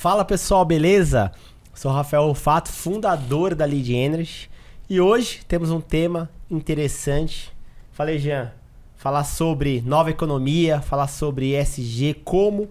Fala pessoal, beleza? Sou o Rafael Rufato, fundador da Lead Energy, e hoje temos um tema interessante. Falei, Jean, falar sobre nova economia, falar sobre ESG, como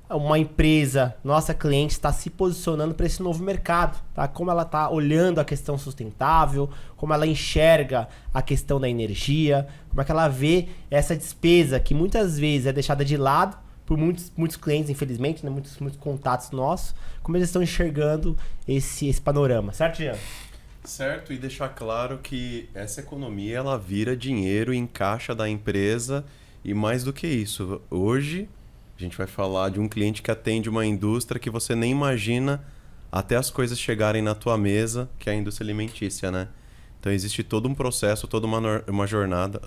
uma empresa, nossa cliente, está se posicionando para esse novo mercado, tá? Como ela está olhando a questão sustentável, como ela enxerga a questão da energia, como é que ela vê essa despesa que muitas vezes é deixada de lado por muitos clientes, infelizmente, né? muitos contatos nossos, como eles estão enxergando esse panorama, certo, Jean? Certo, e deixar claro que essa economia ela vira dinheiro em caixa da empresa e mais do que isso, hoje a gente vai falar de um cliente que atende uma indústria que você nem imagina até as coisas chegarem na tua mesa, que é a indústria alimentícia, né? Então existe todo um processo, toda uma jornada.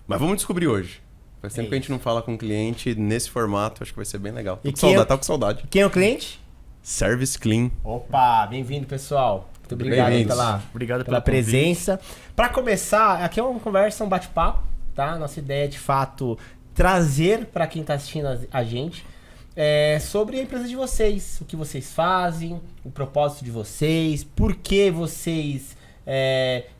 Mas vamos descobrir hoje. Faz tempo que a gente não fala com um cliente nesse formato, acho que vai ser bem legal. Tá com saudade. Quem é o cliente? Service Clean. Opa, bem-vindo, pessoal. Muito obrigado aí pela presença. Para começar, aqui é uma conversa, um bate-papo, tá? Nossa ideia é, de fato, trazer para quem está assistindo a gente sobre a empresa de vocês, o que vocês fazem, o propósito de vocês, por que vocês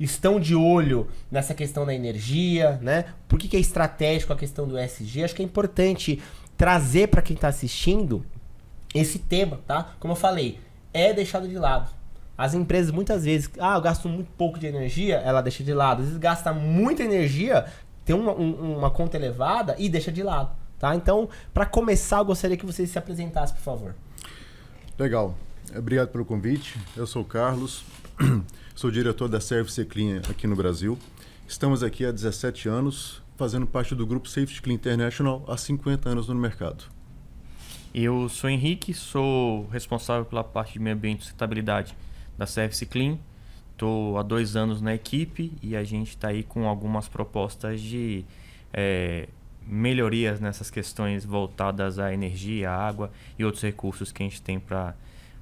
estão de olho nessa questão da energia, né? Por que é estratégico a questão do ESG? Acho que é importante trazer para quem está assistindo esse tema, tá? Como eu falei, é deixado de lado. As empresas muitas vezes, eu gasto muito pouco de energia, ela deixa de lado. Às vezes gasta muita energia, tem uma conta elevada e deixa de lado, tá? Então, para começar, eu gostaria que vocês se apresentassem, por favor. Legal. Obrigado pelo convite. Eu sou o Carlos, sou diretor da Service Clean aqui no Brasil. Estamos aqui há 17 anos, fazendo parte do grupo Safety Clean International há 50 anos no mercado. Eu sou Henrique, sou responsável pela parte de meio ambiente e sustentabilidade da Service Clean. Estou há 2 anos na equipe e a gente está aí com algumas propostas de melhorias nessas questões voltadas à energia, à água e outros recursos que a gente tem para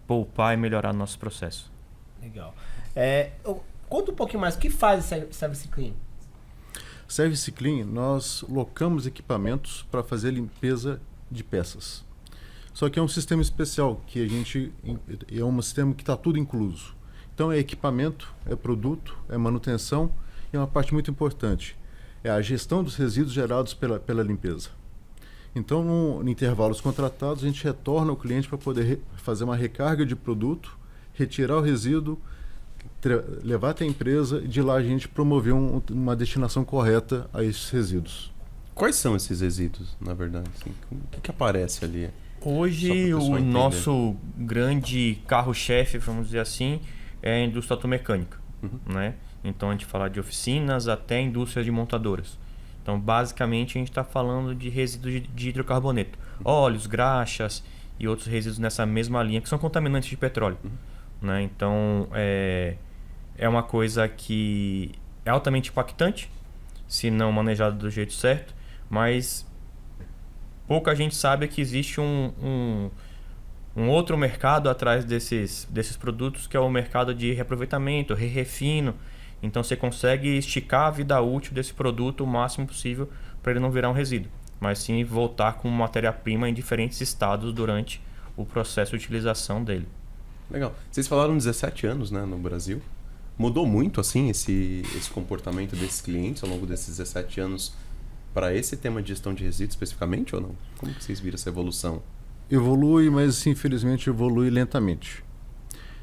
poupar e melhorar o nosso processo. Legal. Conta um pouquinho mais, o que faz Service Clean? Service Clean, nós locamos equipamentos para fazer limpeza de peças. Só que é um sistema especial, que é um sistema que está tudo incluso. Então é equipamento, é produto, é manutenção e uma parte muito importante, é a gestão dos resíduos gerados pela limpeza. Então, em intervalos contratados, a gente retorna ao cliente para poder fazer uma recarga de produto, retirar o resíduo, levar até a empresa e de lá a gente promover uma destinação correta a esses resíduos. Quais são esses resíduos, na verdade? Assim, o que aparece ali? Hoje, o nosso grande carro-chefe, vamos dizer assim, é a indústria automecânica. Né? Então, a gente fala de oficinas até indústrias de montadoras. Então, basicamente, a gente está falando de resíduos de hidrocarboneto. Óleos, graxas e outros resíduos nessa mesma linha, que são contaminantes de petróleo. Né? Então, é uma coisa que é altamente impactante, se não manejado do jeito certo, mas pouca gente sabe que existe um outro mercado atrás desses produtos, que é o mercado de reaproveitamento, refino. Então você consegue esticar a vida útil desse produto o máximo possível para ele não virar um resíduo, mas sim voltar com matéria-prima em diferentes estados durante o processo de utilização dele. Legal. Vocês falaram 17 anos, né, no Brasil. Mudou muito assim esse comportamento desses clientes ao longo desses 17 anos para esse tema de gestão de resíduos especificamente ou não? Como que vocês viram essa evolução? Evolui, mas infelizmente evolui lentamente.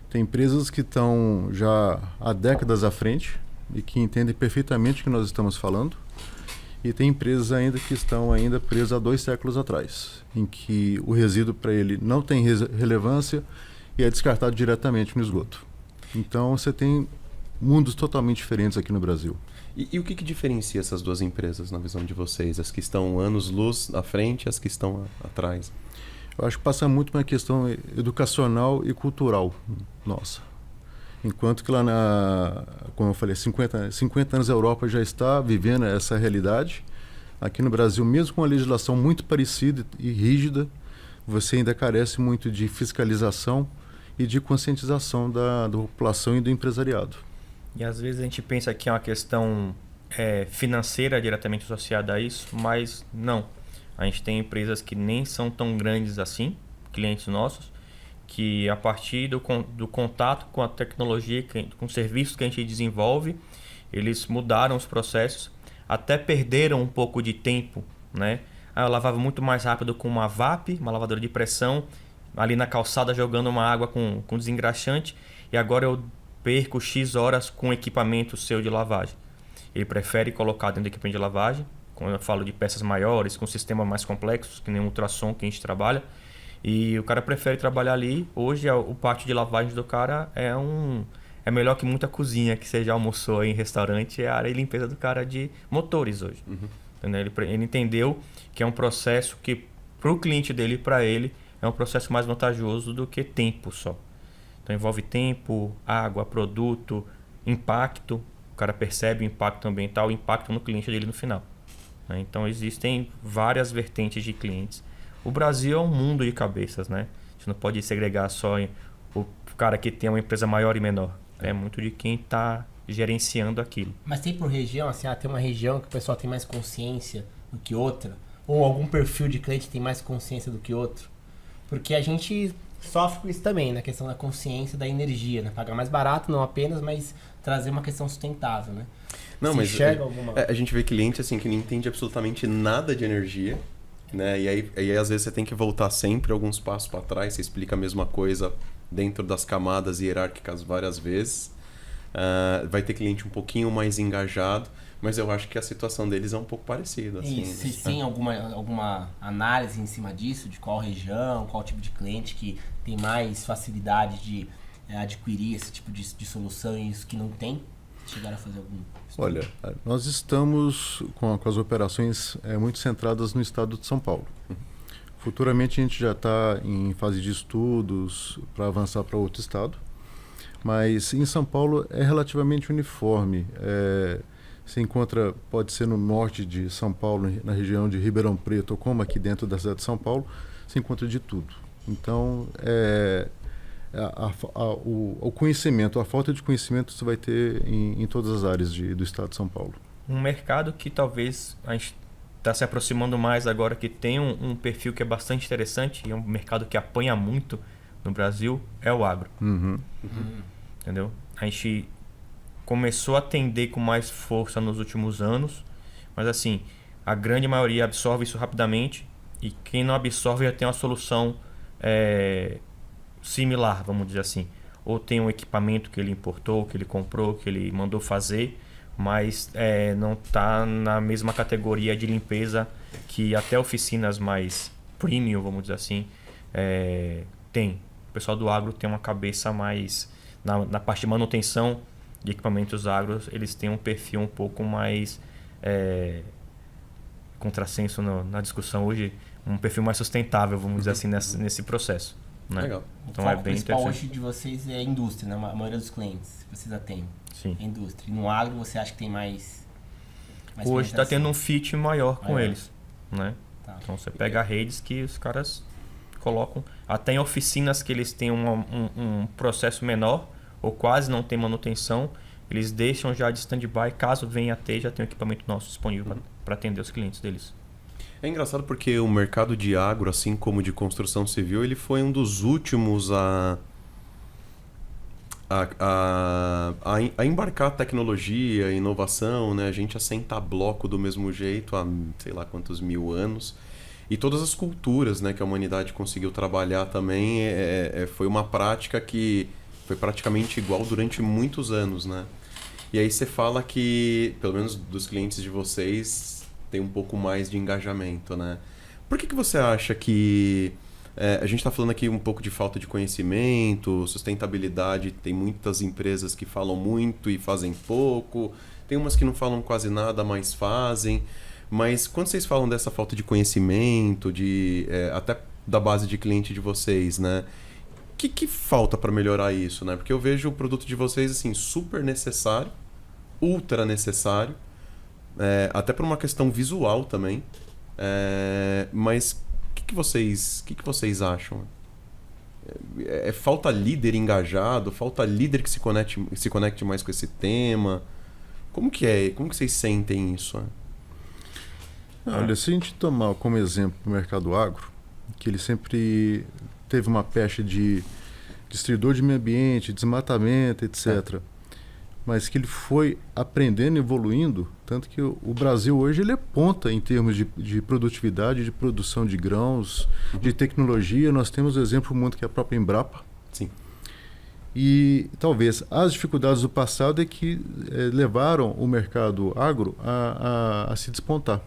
Tem empresas que estão já há décadas à frente e que entendem perfeitamente o que nós estamos falando. E tem empresas ainda que estão presas há 2 séculos atrás, em que o resíduo para ele não tem relevância e é descartado diretamente no esgoto. Então você tem mundos totalmente diferentes aqui no Brasil. E o que diferencia essas 2 empresas na visão de vocês? As que estão anos-luz à frente e as que estão atrás? Eu acho que passa muito uma questão educacional e cultural nossa. Enquanto que lá como eu falei, 50 anos a Europa já está vivendo essa realidade. Aqui no Brasil, mesmo com uma legislação muito parecida e rígida, você ainda carece muito de fiscalização e de conscientização da população e do empresariado. E às vezes a gente pensa que é uma questão financeira diretamente associada a isso, mas não. A gente tem empresas que nem são tão grandes assim, clientes nossos, que a partir do contato com a tecnologia, com os serviços que a gente desenvolve, eles mudaram os processos, até perderam um pouco de tempo, né? Eu lavava muito mais rápido com uma VAP, uma lavadora de pressão, ali na calçada jogando uma água com desengraxante, e agora eu perco X horas com equipamento seu de lavagem. Ele prefere colocar dentro do equipamento de lavagem, quando eu falo de peças maiores, com sistemas mais complexos, que nem o ultrassom que a gente trabalha, e o cara prefere trabalhar ali. Hoje o pátio de lavagem do cara é melhor que muita cozinha que você já almoçou aí em restaurante, é a área de limpeza do cara de motores hoje. Ele entendeu que é um processo que para o cliente dele e para ele é um processo mais vantajoso do que tempo só. Então envolve tempo, água, produto, impacto. O cara percebe o impacto ambiental, o impacto no cliente dele no final. Então existem várias vertentes de clientes. O Brasil é um mundo de cabeças, né? A gente não pode segregar só o cara que tem uma empresa maior e menor. É muito de quem está gerenciando aquilo. Mas tem por região, assim, tem uma região que o pessoal tem mais consciência do que outra? Ou algum perfil de cliente tem mais consciência do que outro? Porque a gente sofre com isso também, na questão da consciência da energia, né? Pagar mais barato, não apenas, mas trazer uma questão sustentável, né? Não, você mas enxerga alguma... a gente vê cliente assim que não entende absolutamente nada de energia, né? E aí às vezes você tem que voltar sempre alguns passos para trás, você explica a mesma coisa dentro das camadas hierárquicas várias vezes. Vai ter cliente um pouquinho mais engajado, mas eu acho que a situação deles é um pouco parecida. Assim, e vocês têm alguma análise em cima disso? De qual região, qual tipo de cliente que tem mais facilidade de adquirir esse tipo de solução e isso que não tem? Chegaram a fazer algum estudo? Olha, nós estamos com as operações muito centradas no estado de São Paulo. Futuramente a gente já está em fase de estudos para avançar para outro estado, mas em São Paulo é relativamente uniforme. Se encontra, pode ser no norte de São Paulo, na região de Ribeirão Preto, ou como aqui dentro da cidade de São Paulo, se encontra de tudo. Então, o conhecimento, a falta de conhecimento você vai ter em todas as áreas do estado de São Paulo. Um mercado que talvez a gente está se aproximando mais agora, que tem um perfil que é bastante interessante, e é um mercado que apanha muito no Brasil, é o agro. Entendeu? A gente começou a atender com mais força nos últimos anos, mas assim, a grande maioria absorve isso rapidamente, e quem não absorve já tem uma solução similar, vamos dizer assim. Ou tem um equipamento que ele importou, que ele comprou, que ele mandou fazer, mas não está na mesma categoria de limpeza que até oficinas mais premium, vamos dizer assim, tem. O pessoal do agro tem uma cabeça mais... Na parte de manutenção de equipamentos agros, eles têm um perfil um pouco mais contrassenso na discussão hoje, um perfil mais sustentável, vamos dizer assim, nesse processo. Né? Legal. Então o principal hoje de vocês é a indústria, né? A maioria dos clientes que vocês atendem. Sim. É indústria. E no agro você acha que tem mais hoje está tendo um fit maior com eles. Né? Tá. Então você pega redes que os caras colocam, até em oficinas que eles têm um processo menor, ou quase não tem manutenção, eles deixam já de stand-by, caso venha a ter, já tem um equipamento nosso disponível para atender os clientes deles. É engraçado porque o mercado de agro, assim como de construção civil, ele foi um dos últimos a embarcar tecnologia, inovação, né? A gente assenta bloco do mesmo jeito há sei lá quantos mil anos. E todas as culturas, né, que a humanidade conseguiu trabalhar também foi uma prática que foi praticamente igual durante muitos anos, né? E aí você fala que, pelo menos dos clientes de vocês, tem um pouco mais de engajamento, né? Por que você acha que... a gente está falando aqui um pouco de falta de conhecimento, sustentabilidade, tem muitas empresas que falam muito e fazem pouco, tem umas que não falam quase nada, mas fazem. Mas quando vocês falam dessa falta de conhecimento, até da base de cliente de vocês, né? O que falta para melhorar isso, né? Porque eu vejo o produto de vocês assim, super necessário, ultra necessário, até por uma questão visual também. Mas o que vocês acham? Falta líder engajado? Falta líder que se conecte mais com esse tema? Como que é? Como que vocês sentem isso? Olha, se a gente tomar como exemplo o mercado agro, que ele sempre teve uma pecha de destruidor de meio ambiente, desmatamento, etc. Mas que ele foi aprendendo, evoluindo, tanto que o Brasil hoje ele é ponta em termos de produtividade, de produção de grãos, de tecnologia. Nós temos o exemplo muito que é a própria Embrapa. Sim. E talvez as dificuldades do passado é que levaram o mercado agro a se despontar.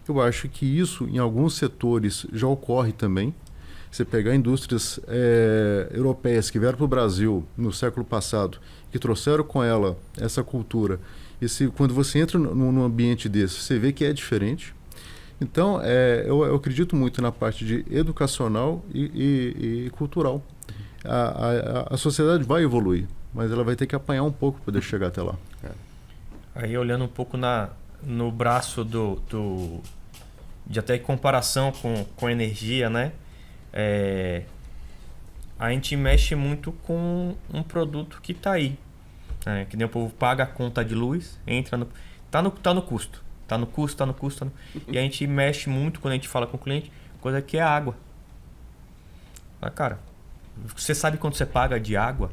Eu acho que isso em alguns setores já ocorre também. Você pegar indústrias europeias que vieram para o Brasil no século passado, que trouxeram com ela essa cultura, quando você entra num ambiente desse, você vê que é diferente. Então, eu acredito muito na parte de educacional e cultural. A sociedade vai evoluir, mas ela vai ter que apanhar um pouco para poder chegar até lá. Aí, olhando um pouco no braço de até comparação com energia, né? A gente mexe muito com um produto que está aí. Que nem o povo paga a conta de luz, tá no custo. E a gente mexe muito quando a gente fala com o cliente, coisa que é água. Cara, você sabe quanto você paga de água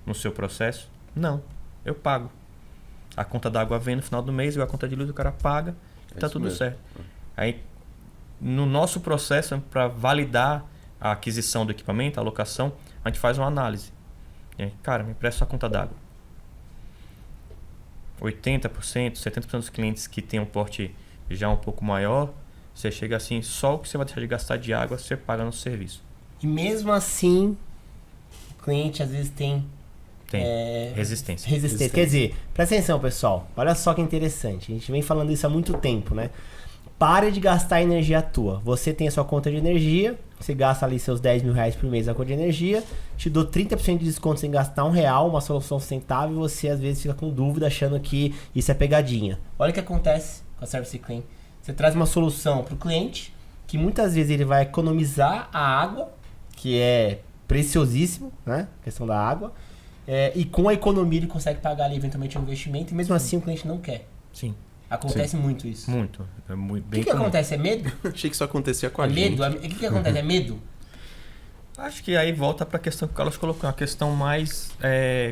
no seu processo? Não, eu pago. A conta da água vem no final do mês, e a conta de luz o cara paga e tá tudo mesmo. Certo. Aí, no nosso processo, para validar a aquisição do equipamento, a alocação, a gente faz uma análise. Cara, me empresta sua conta d'água. 80%, 70% dos clientes que têm um porte já um pouco maior, você chega assim, só o que você vai deixar de gastar de água, você paga no serviço. E mesmo assim, o cliente às vezes tem resistência. Quer dizer, presta atenção, pessoal. Olha só que interessante. A gente vem falando isso há muito tempo, né? Pare de gastar energia à toa. Você tem a sua conta de energia, você gasta ali seus 10 mil reais por mês na conta de energia, te dou 30% de desconto sem gastar R$1, uma solução sustentável, e você às vezes fica com dúvida achando que isso é pegadinha. Olha o que acontece com a Service Clean. Você traz uma solução para o cliente, que muitas vezes ele vai economizar a água, que é preciosíssimo, né? A questão da água. E com a economia ele consegue pagar ali eventualmente um investimento, e mesmo assim o cliente não quer. Sim. Acontece muito isso. Muito. O que acontece? É medo? Achei que isso acontecia com a gente. Medo? O que acontece? É medo? Acho que aí volta para a questão que o Carlos colocou, uma questão mais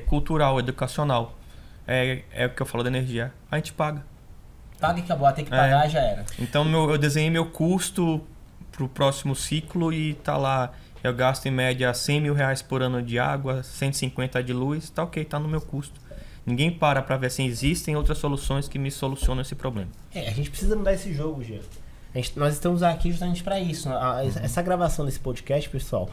cultural, educacional. É o que eu falo da energia. A gente paga. Paga e acabou, tem que pagar, já era. Então eu desenhei meu custo para o próximo ciclo e tá lá. Eu gasto em média 100 mil reais por ano de água, 150 de luz, tá ok, tá no meu custo. Ninguém para ver se existem outras soluções que me solucionam esse problema. A gente precisa mudar esse jogo, Jean. Nós estamos aqui justamente para isso. Essa gravação desse podcast, pessoal,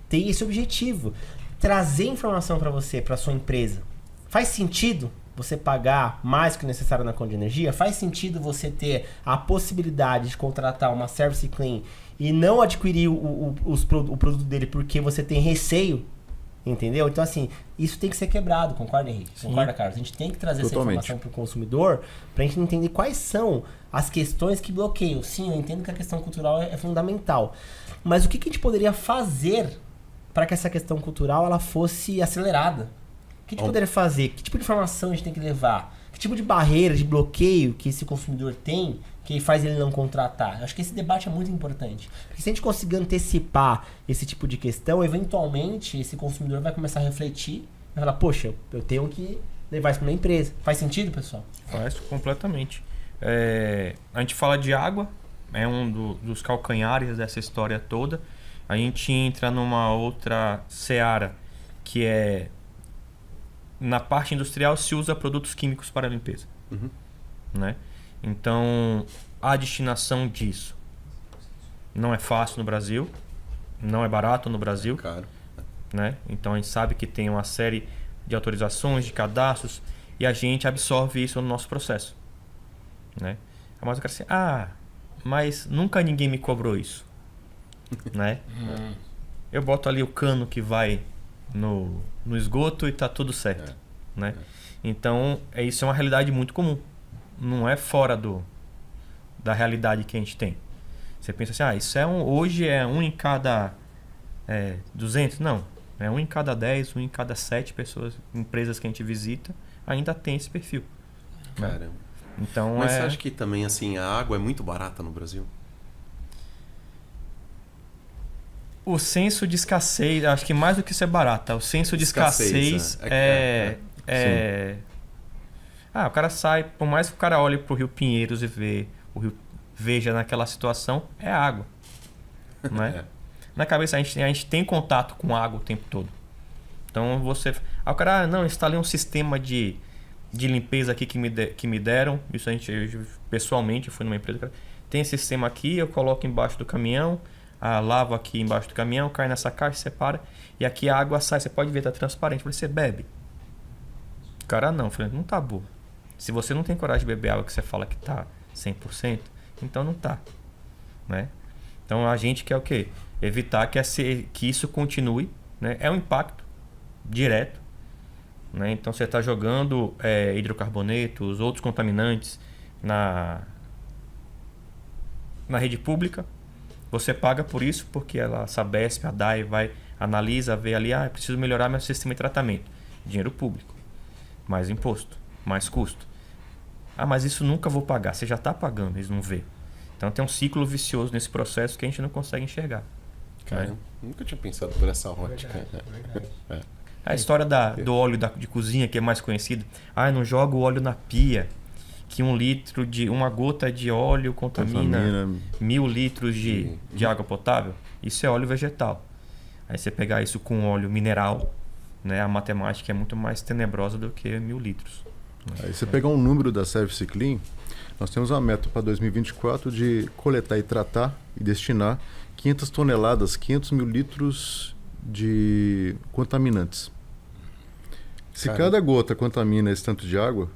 tem esse objetivo. Trazer informação para você, para sua empresa. Faz sentido você pagar mais que o necessário na conta de energia? Faz sentido você ter a possibilidade de contratar uma Service Clean e não adquirir o produto dele porque você tem receio? Entendeu? Então, assim, isso tem que ser quebrado, concorda, Henrique? Sim. Concorda, Carlos? A gente tem que trazer Totalmente. essa informação para o consumidor para a gente entender quais são as questões que bloqueiam. Sim, eu entendo que a questão cultural é fundamental. Mas o que a gente poderia fazer para que essa questão cultural ela fosse acelerada? O que a gente poderia fazer? Que tipo de informação a gente tem que levar? Que tipo de barreira, de bloqueio que esse consumidor tem que faz ele não contratar? Eu acho que esse debate é muito importante. Porque se a gente conseguir antecipar esse tipo de questão, eventualmente esse consumidor vai começar a refletir, vai falar, poxa, eu tenho que levar isso para minha empresa. Faz sentido, pessoal? Faz completamente. A gente fala de água, é um dos calcanhares dessa história toda. A gente entra numa outra seara, que é na parte industrial se usa produtos químicos para a limpeza. Né? Então, a destinação disso não é fácil no Brasil, não é barato no Brasil. Caro. Né? Então, a gente sabe que tem uma série de autorizações, de cadastros, e a gente absorve isso no nosso processo. Né? Mas eu quero assim, mas nunca ninguém me cobrou isso. Né? Eu boto ali o cano que vai no esgoto e tá tudo certo. Né? Então, isso é uma realidade muito comum. Não é fora da realidade que a gente tem. Você pensa assim, isso hoje é 1 em cada 200? Não. É 1 em cada 10, 1 em cada 7 pessoas, empresas que a gente visita, ainda tem esse perfil. Caramba. Né? Então, mas você acha que também assim, a água é muito barata no Brasil? O senso de escassez, acho que mais do que ser barata, o senso de escassez o cara sai, por mais que o cara olhe pro Rio Pinheiros e veja naquela situação, é água. Não é? Na cabeça, a gente tem contato com água o tempo todo. Então o cara, não, instalei um sistema de limpeza aqui que me deram. Isso eu pessoalmente fui numa empresa. Tem esse sistema aqui, eu coloco embaixo do caminhão, lavo aqui embaixo do caminhão, cai nessa caixa, separa, e aqui a água sai, você pode ver, tá transparente. Eu falei, você bebe? O cara não, eu falei, não tá boa. Se você não tem coragem de beber água que você fala que tá 100%, então não tá, né? Então a gente quer o quê? Evitar que isso continue, né? É um impacto direto, né? Então você está jogando hidrocarbonetos, outros contaminantes na rede pública, você paga por isso porque a Sabesp, a DAE analisa, vê ali, preciso melhorar meu sistema de tratamento. Dinheiro público, mais imposto, mais custo. Mas isso nunca vou pagar, você já está pagando, eles não vê. Então tem um ciclo vicioso nesse processo que a gente não consegue enxergar. Cara, eu nunca tinha pensado por essa ótica. Verdade. A história do óleo de cozinha, que é mais conhecida. Não joga o óleo na pia, que uma gota de óleo contamina 1000 litros de água potável. Isso é óleo vegetal. Aí você pegar isso com óleo mineral, né, a matemática é muito mais tenebrosa do que 1000 litros. Aí você pegar um número da Service Clean, nós temos uma meta para 2024 de coletar e tratar e destinar 500 toneladas, 500 mil litros de contaminantes. Se cada gota contamina esse tanto de água,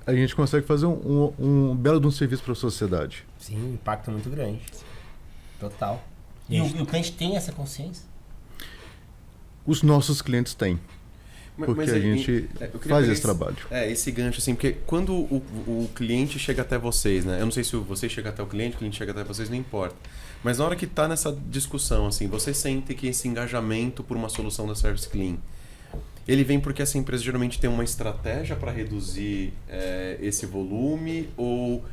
a gente consegue fazer um belo de um serviço para a sociedade. Sim, impacto muito grande. Total. E o cliente tem essa consciência? Os nossos clientes têm. Porque a gente faz esse trabalho. Esse gancho, assim, porque quando o cliente chega até vocês, né? Eu não sei se você chega até o cliente chega até vocês, não importa. Mas na hora que está nessa discussão, assim, você sente que esse engajamento por uma solução da Service Clean, ele vem porque essa empresa geralmente tem uma estratégia para reduzir esse volume, ou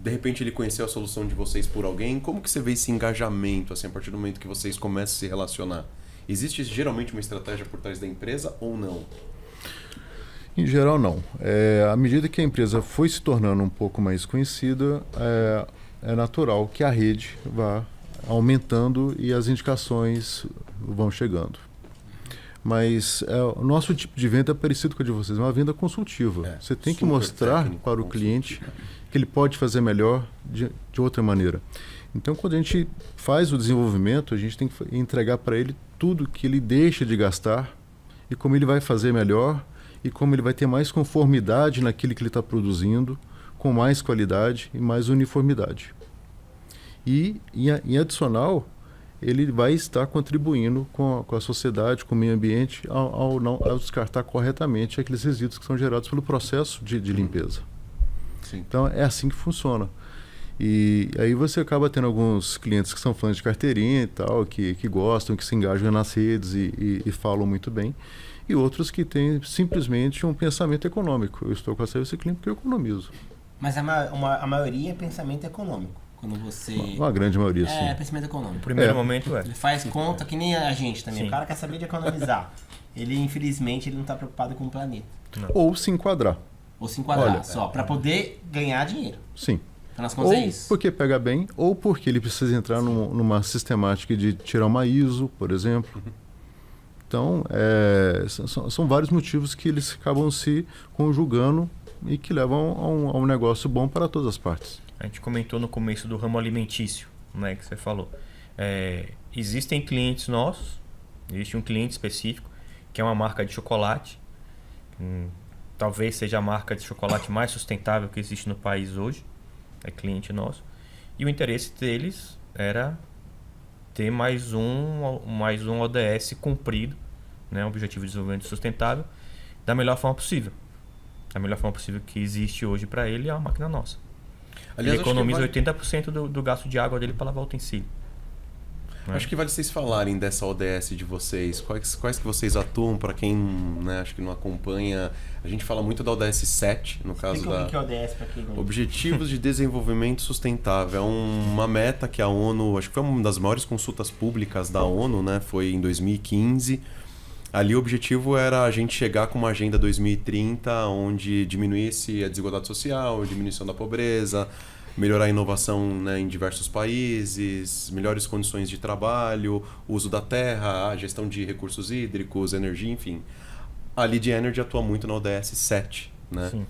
de repente ele conheceu a solução de vocês por alguém? Como que você vê esse engajamento, assim, a partir do momento que vocês começam a se relacionar? Existe geralmente uma estratégia por trás da empresa ou não? Em geral, não. À medida que a empresa foi se tornando um pouco mais conhecida, é natural que a rede vá aumentando e as indicações vão chegando. Mas o nosso tipo de venda é parecido com a de vocês, é uma venda consultiva. Você tem que mostrar para o cliente que ele pode fazer melhor de outra maneira. Então, quando a gente faz o desenvolvimento, a gente tem que entregar para ele tudo que ele deixa de gastar e como ele vai fazer melhor e como ele vai ter mais conformidade naquilo que ele está produzindo, com mais qualidade e mais uniformidade. E, em adicional, ele vai estar contribuindo com a sociedade, com o meio ambiente, ao descartar corretamente aqueles resíduos que são gerados pelo processo de limpeza. Sim. Então, é assim que funciona. E aí você acaba tendo alguns clientes que são fãs de carteirinha e tal, que gostam, que se engajam nas redes e falam muito bem. E outros que têm simplesmente um pensamento econômico. Eu estou com a Service Clean porque eu economizo. Mas a maioria é pensamento econômico. Quando você... Uma grande maioria, sim. É pensamento econômico. No primeiro momento Ele faz conta que nem a gente também. Sim. O cara quer saber de economizar. Infelizmente, ele não está preocupado com o planeta. Não. Ou se enquadrar. Ou se enquadrar só, para poder ganhar dinheiro. Sim. Ou porque pega bem, ou porque ele precisa entrar numa sistemática de tirar uma ISO, por exemplo. Então, são vários motivos que eles acabam se conjugando e que levam a um negócio bom para todas as partes. A gente comentou no começo do ramo alimentício, né, que você falou. Existem clientes nossos, existe um cliente específico, que é uma marca de chocolate. Talvez seja a marca de chocolate mais sustentável que existe no país hoje. É cliente nosso. E o interesse deles era ter mais um ODS cumprido, né, Objetivo de Desenvolvimento Sustentável, da melhor forma possível. A melhor forma possível que existe hoje para ele é uma máquina nossa. Aliás, ele economiza 80% do gasto de água dele para lavar o utensílio. Acho que vale vocês falarem dessa ODS de vocês. Quais que vocês atuam, para quem, né, acho que não acompanha. A gente fala muito da ODS 7, no caso da... O que é ODS para quem não... Objetivos de Desenvolvimento Sustentável. É uma meta que a ONU, acho que foi uma das maiores consultas públicas da ONU, né? Foi em 2015. Ali o objetivo era a gente chegar com uma agenda 2030, onde diminuísse a desigualdade social, a diminuição da pobreza, melhorar a inovação, né, em diversos países, melhores condições de trabalho, uso da terra, a gestão de recursos hídricos, energia, enfim. A Lead Energy atua muito na ODS 7, né? Sim.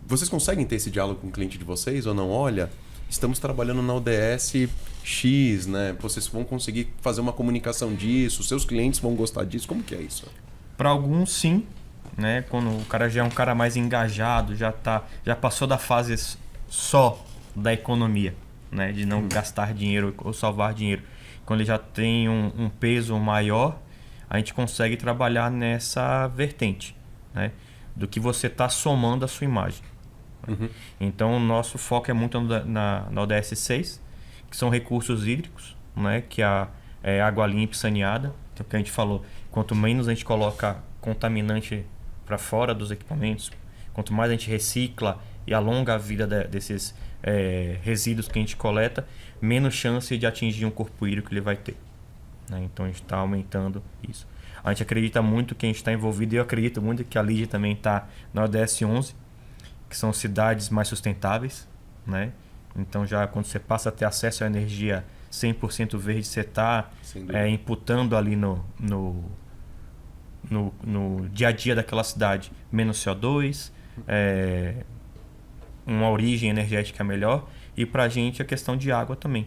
Vocês conseguem ter esse diálogo com o cliente de vocês ou não? Olha, estamos trabalhando na ODS X, né? Vocês vão conseguir fazer uma comunicação disso, seus clientes vão gostar disso, como que é isso? Para alguns, sim. Né? Quando o cara já é um cara mais engajado, já passou da fase só da economia, né? De não gastar dinheiro ou salvar dinheiro. Quando ele já tem um peso maior, a gente consegue trabalhar nessa vertente, né? Do que você está somando à sua imagem. Uhum. Então, o nosso foco é muito na ODS 6, que são recursos hídricos, né? Que é água limpa e saneada. Então, que a gente falou, quanto menos a gente coloca contaminante para fora dos equipamentos, quanto mais a gente recicla e alonga a vida desses resíduos que a gente coleta, menos chance de atingir um corpo hídrico ele vai ter, né? Então a gente está aumentando isso. A gente acredita muito que a gente está envolvido, e eu acredito muito que a LID também está na ODS 11, que são cidades mais sustentáveis, né? Então já quando você passa a ter acesso à energia 100% verde, você está imputando ali no dia a dia daquela cidade menos CO2, uma origem energética melhor, e para a gente a questão de água também.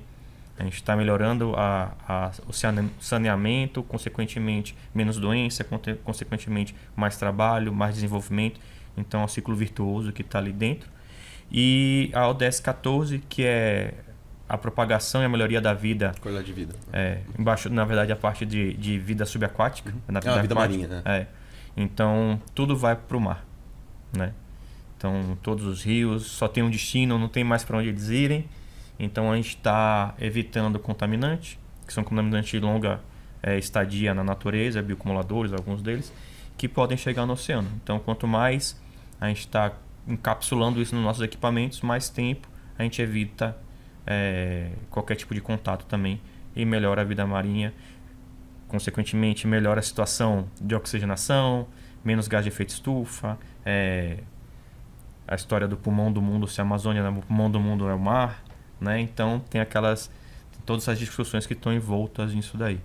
A gente está melhorando o saneamento, consequentemente menos doença, consequentemente mais trabalho, mais desenvolvimento. Então é um ciclo virtuoso que está ali dentro. E a ODS 14, que é a propagação e a melhoria da vida. Qualidade de vida. Embaixo, na verdade, a parte de vida subaquática. Na vida marinha, né? Então, tudo vai para o mar, né? Então, todos os rios só tem um destino, não tem mais para onde eles irem. Então, a gente está evitando contaminantes, que são contaminantes de longa estadia na natureza, bioacumuladores, alguns deles, que podem chegar no oceano. Então, quanto mais a gente está encapsulando isso nos nossos equipamentos, mais tempo a gente evita qualquer tipo de contato também, e melhora a vida marinha. Consequentemente, melhora a situação de oxigenação, menos gás de efeito estufa, a história do pulmão do mundo, se a Amazônia, o pulmão do mundo é o mar, né? Então tem todas as discussões que estão envoltas nisso daí.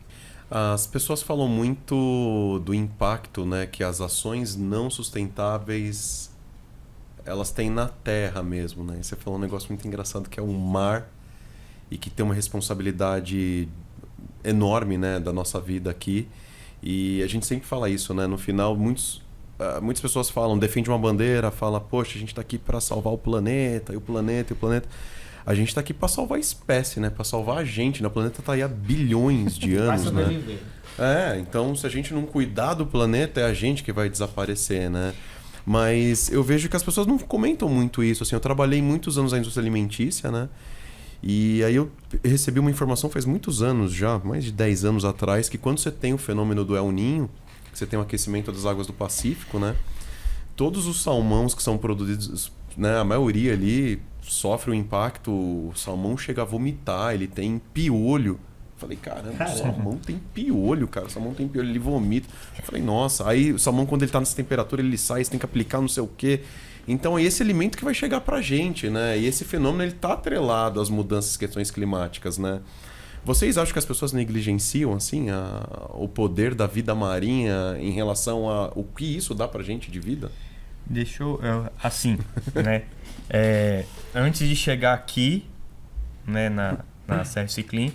As pessoas falam muito do impacto, né, que as ações não sustentáveis elas têm na terra mesmo, né? Você falou um negócio muito engraçado, que é o mar, e que tem uma responsabilidade enorme, né, da nossa vida aqui. E a gente sempre fala isso, né? No final, muitas pessoas defende uma bandeira, fala, poxa, a gente está aqui para salvar o planeta, e o planeta, e o planeta. A gente está aqui para salvar a espécie, né? Para salvar a gente, né? O planeta está aí há bilhões de anos, né? Então se a gente não cuidar do planeta, é a gente que vai desaparecer, né? Mas eu vejo que as pessoas não comentam muito isso. Assim, eu trabalhei muitos anos na indústria alimentícia, né? E aí eu recebi uma informação faz muitos anos já, mais de 10 anos atrás, que quando você tem o fenômeno do El Niño, que você tem um aquecimento das águas do Pacífico, né? Todos os salmões que são produzidos, né, a maioria ali sofre o impacto, o salmão chega a vomitar, ele tem piolho. Falei, caramba, o salmão tem piolho, cara. O salmão tem piolho, ele vomita. Falei, nossa, aí o salmão, quando ele tá nessa temperatura, ele sai, você tem que aplicar não sei o quê. Então é esse alimento que vai chegar pra gente, né? E esse fenômeno, ele tá atrelado às mudanças e questões climáticas, né? Vocês acham que as pessoas negligenciam, assim, o poder da vida marinha em relação a o que isso dá pra gente de vida? Deixa eu... assim, né? Antes de chegar aqui, né, na CRC Clean,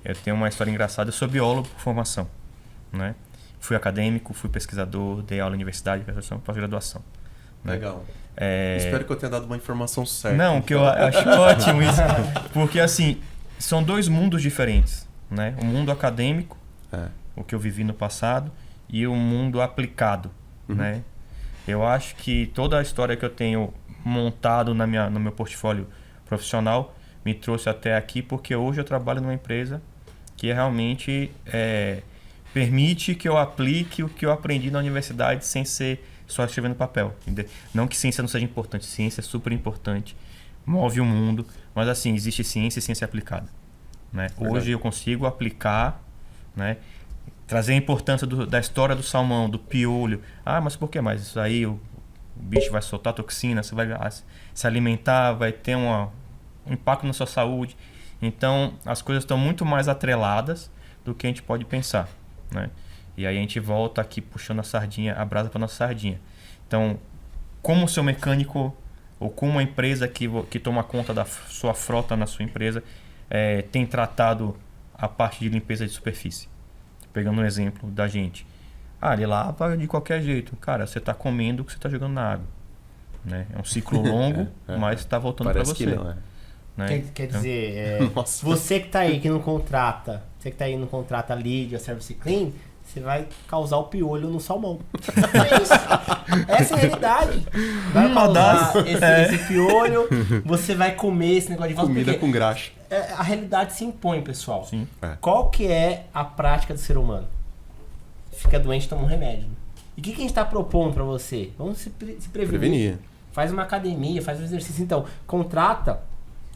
eu tenho uma história engraçada. Eu sou biólogo por formação, né? Fui acadêmico, fui pesquisador, dei aula na universidade, pós-graduação. Né? Legal. Espero que eu tenha dado uma informação certa. Não, que eu acho ótimo isso. Porque, assim, são dois mundos diferentes, né? O mundo acadêmico, o que eu vivi no passado, e o mundo aplicado, né? Eu acho que toda a história que eu tenho montado no meu portfólio profissional me trouxe até aqui, porque hoje eu trabalho numa empresa que realmente permite que eu aplique o que eu aprendi na universidade sem ser só escrevendo papel. Não que ciência não seja importante, ciência é super importante, move o mundo, mas assim, existe ciência e ciência aplicada, né? Hoje eu consigo aplicar, né? Trazer a importância da história do salmão, do piolho. Mas por que mais? Isso aí o bicho vai soltar toxina, você vai se alimentar, vai ter um impacto na sua saúde. Então as coisas estão muito mais atreladas do que a gente pode pensar, né? E aí a gente volta aqui puxando a brasa para nossa sardinha. Então, como o seu mecânico ou como uma empresa que toma conta da sua frota na sua empresa tem tratado a parte de limpeza de superfície? Pegando um exemplo da gente. Ele lava de qualquer jeito. Cara, você está comendo o que você está jogando na água, né? É um ciclo longo, mas está voltando para você. Que não, né? Quer dizer, você que está aí, que não contrata, lead ou service clean, você vai causar o piolho no salmão. É isso. Essa é a realidade. Vai causar esse piolho, você vai comer esse negócio de volta. Comida com graxa. A realidade se impõe, pessoal. Sim. Qual que é a prática do ser humano? Fica doente, toma um remédio. E o que a gente está propondo para você? Vamos se prevenir. Faz uma academia, faz um exercício. Então, contrata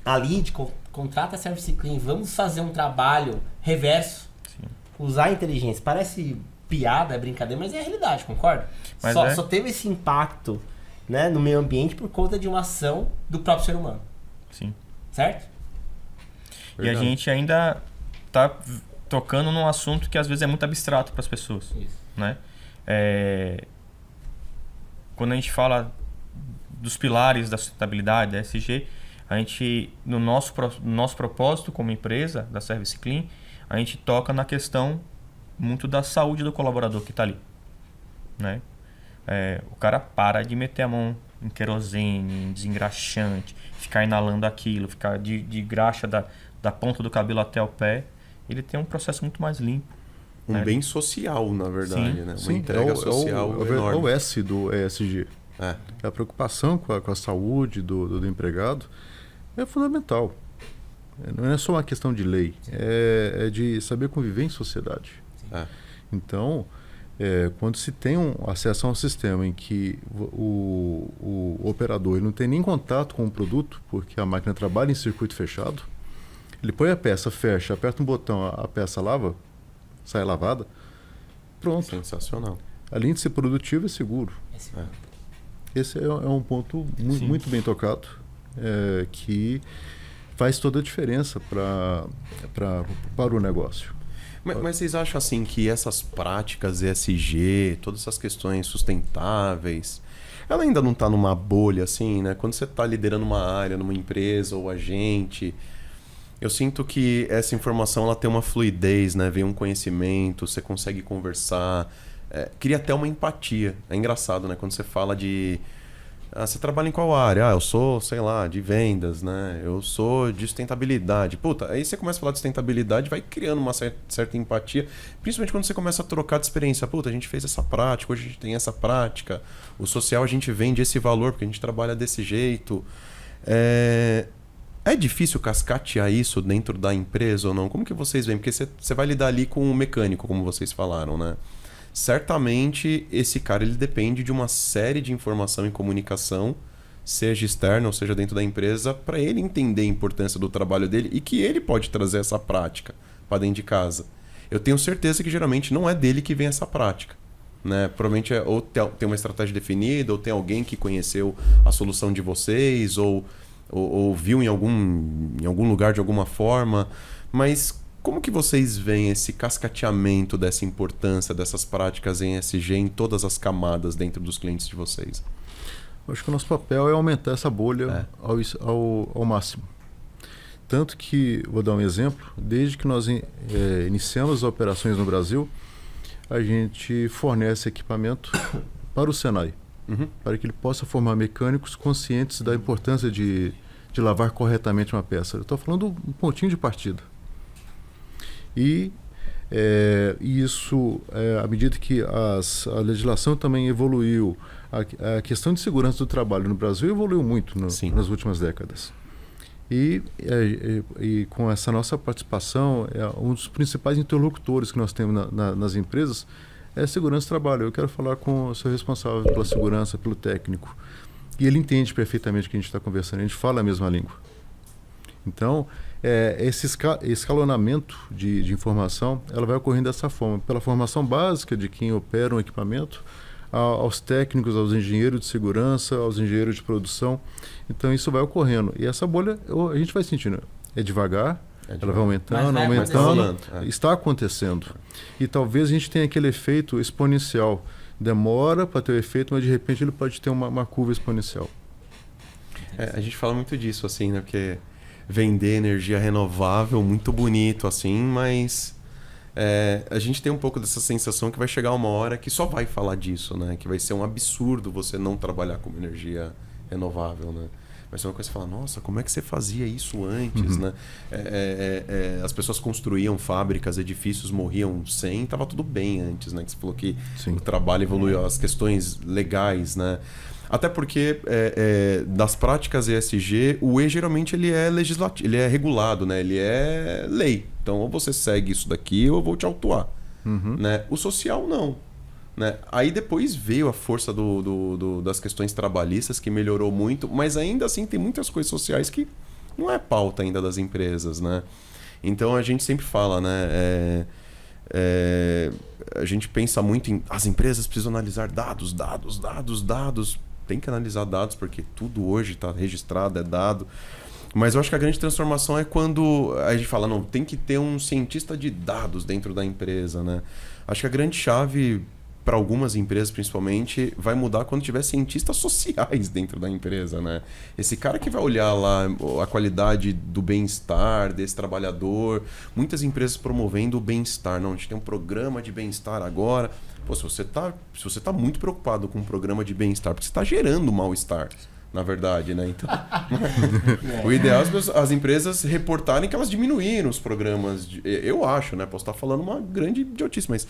a lead, contrata a service clean. Vamos fazer um trabalho reverso. Sim. Usar a inteligência. Parece piada, é brincadeira, mas é a realidade, concorda? Só teve esse impacto, né, no meio ambiente por conta de uma ação do próprio ser humano. Sim. Certo? Verdade. E a gente ainda está tocando num assunto que às vezes é muito abstrato para as pessoas. Isso. Né? Quando a gente fala dos pilares da sustentabilidade, da ESG, a gente, no nosso propósito como empresa da Service Clean, a gente toca na questão muito da saúde do colaborador que está ali. Né? O cara para de meter a mão em querosene, em desengraxante, ficar inalando aquilo, ficar de graxa da ponta do cabelo até o pé. Ele tem um processo muito mais limpo. Um bem social, na verdade. Sim. Né? Uma entrega social enorme. É o S do ESG. A preocupação com a saúde do empregado é fundamental. Não é só uma questão de lei, é de saber conviver em sociedade. Então, quando se tem acesso a um sistema em que o operador não tem nem contato com o produto, porque a máquina trabalha em circuito fechado, ele põe a peça, fecha, aperta um botão, a peça lava, sai lavada, pronto. Sensacional. Além de ser produtivo, é seguro. Esse é um ponto muito bem tocado, que faz toda a diferença para o negócio. Mas vocês acham assim que essas práticas ESG, todas essas questões sustentáveis, ela ainda não está numa bolha assim, né? Quando você está liderando uma área, numa empresa ou agente, eu sinto que essa informação ela tem uma fluidez, né? Vem um conhecimento, você consegue conversar, cria até uma empatia. É engraçado, né? Quando você fala de... você trabalha em qual área? Eu sou, sei lá, de vendas, né? Eu sou de sustentabilidade. Puta, aí você começa a falar de sustentabilidade, vai criando uma certa empatia, principalmente quando você começa a trocar de experiência. Puta, a gente fez essa prática, hoje a gente tem essa prática. O social a gente vende esse valor, porque a gente trabalha desse jeito. É difícil cascatear isso dentro da empresa ou não? Como que vocês veem? Porque você vai lidar ali com o mecânico, como vocês falaram, né? Certamente esse cara ele depende de uma série de informação e comunicação, seja externa ou seja dentro da empresa, para ele entender a importância do trabalho dele e que ele pode trazer essa prática para dentro de casa. Eu tenho certeza que geralmente não é dele que vem essa prática, né? Provavelmente ou tem uma estratégia definida, ou tem alguém que conheceu a solução de vocês, ou viu em algum lugar de alguma forma, mas como que vocês veem esse cascateamento dessa importância dessas práticas em ESG em todas as camadas dentro dos clientes de vocês? Eu acho que o nosso papel é aumentar essa bolha ao máximo. Tanto que, vou dar um exemplo, desde que nós iniciamos as operações no Brasil, a gente fornece equipamento para o Senai, para que ele possa formar mecânicos conscientes da importância de lavar corretamente uma peça. Eu estou falando um pontinho de partida. E isso, à medida que a legislação também evoluiu, a questão de segurança do trabalho no Brasil evoluiu muito nas últimas décadas. E com essa nossa participação, um dos principais interlocutores que nós temos nas empresas é a segurança do trabalho. Eu quero falar com o seu responsável pela segurança, pelo técnico. E ele entende perfeitamente o que a gente está conversando, a gente fala a mesma língua. Então, esse escalonamento de informação, ela vai ocorrendo dessa forma, pela formação básica de quem opera um equipamento, aos técnicos, aos engenheiros de segurança, aos engenheiros de produção. Então, isso vai ocorrendo. E essa bolha, a gente vai sentindo, é devagar, ela vai aumentando, está acontecendo. E talvez a gente tenha aquele efeito exponencial. Demora para ter o efeito, mas de repente ele pode ter uma curva exponencial. A gente fala muito disso, assim, né? Porque vender energia renovável, muito bonito, assim, mas a gente tem um pouco dessa sensação que vai chegar uma hora que só vai falar disso, né? Que vai ser um absurdo você não trabalhar com energia renovável, né? Vai ser uma coisa que você fala, nossa, como é que você fazia isso antes, né? As pessoas construíam fábricas, edifícios morriam sem, estava tudo bem antes, né? Que você falou que o trabalho evoluiu, as questões legais, né? Até porque das práticas ESG, o E geralmente ele é legislativo, ele é regulado, né? Ele é lei. Então, ou você segue isso daqui ou eu vou te autuar. Né? O social, não. Né? Aí depois veio a força das questões trabalhistas, que melhorou muito, mas ainda assim tem muitas coisas sociais que não é pauta ainda das empresas. Né? Então a gente sempre fala, né? A gente pensa muito em as empresas precisam analisar dados. Tem que analisar dados porque tudo hoje está registrado, é dado. Mas eu acho que a grande transformação é quando a gente fala, não, tem que ter um cientista de dados dentro da empresa. Né? Acho que a grande chave para algumas empresas, principalmente, vai mudar quando tiver cientistas sociais dentro da empresa, né? Esse cara que vai olhar lá a qualidade do bem-estar desse trabalhador. Muitas empresas promovendo o bem-estar. Não, a gente tem um programa de bem-estar agora. Pô, se você tá muito preocupado com um programa de bem-estar, porque você está gerando mal-estar, na verdade, né? Então, o ideal é as empresas reportarem que elas diminuíram os programas. Eu acho, né? Posso estar falando uma grande idiotice, mas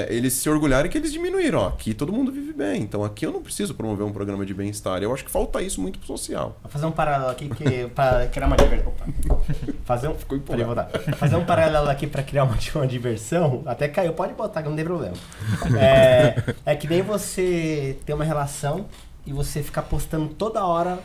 eles se orgulharem que eles diminuíram. Ó, aqui todo mundo vive bem, então aqui eu não preciso promover um programa de bem-estar. Eu acho que falta isso muito pro social. Vou fazer um paralelo aqui para criar uma diversão. Fazer um paralelo aqui para criar uma diversão. Até caiu, pode botar que não tem problema. É que nem você ter uma relação e você ficar postando toda hora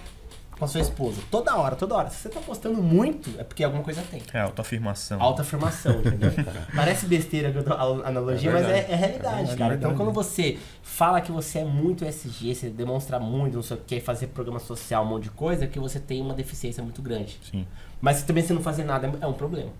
com a sua esposa. Toda hora. Se você tá postando muito, é porque alguma coisa tem. Autoafirmação. Autoafirmação, entendeu? Parece besteira a analogia, mas é realidade, cara. Então, quando você fala que você é muito ESG, você demonstra muito, não sei o que, fazer programa social, um monte de coisa, é que você tem uma deficiência muito grande. Sim. Mas também se não fazer nada é um problema.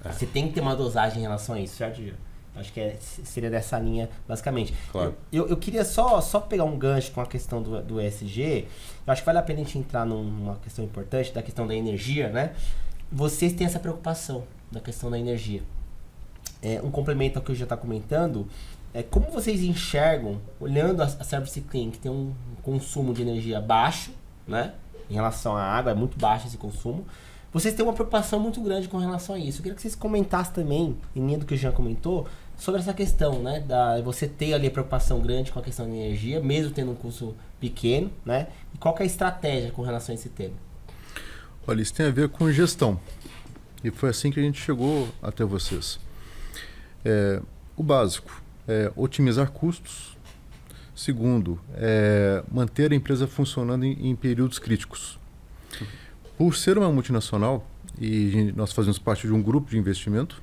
Você tem que ter uma dosagem em relação a isso, certo, Gil? Acho que seria dessa linha, basicamente. Claro. Eu queria só pegar um gancho com a questão do ESG. Eu acho que vale a pena a gente entrar numa questão importante, da questão da energia, né? Vocês têm essa preocupação da questão da energia. Um complemento ao que eu já está comentando, como vocês enxergam, olhando a Service Clean, que tem um consumo de energia baixo, né? Em relação à água, é muito baixo esse consumo. Vocês têm uma preocupação muito grande com relação a isso. Eu queria que vocês comentassem também, em linha do que o Jean comentou, sobre essa questão, né? Você ter ali a preocupação grande com a questão da energia, mesmo tendo um custo pequeno, né? E qual que é a estratégia com relação a esse tema? Olha, isso tem a ver com gestão. E foi assim que a gente chegou até vocês. O básico é otimizar custos. Segundo, manter a empresa funcionando em períodos críticos. Por ser uma multinacional, e nós fazemos parte de um grupo de investimento,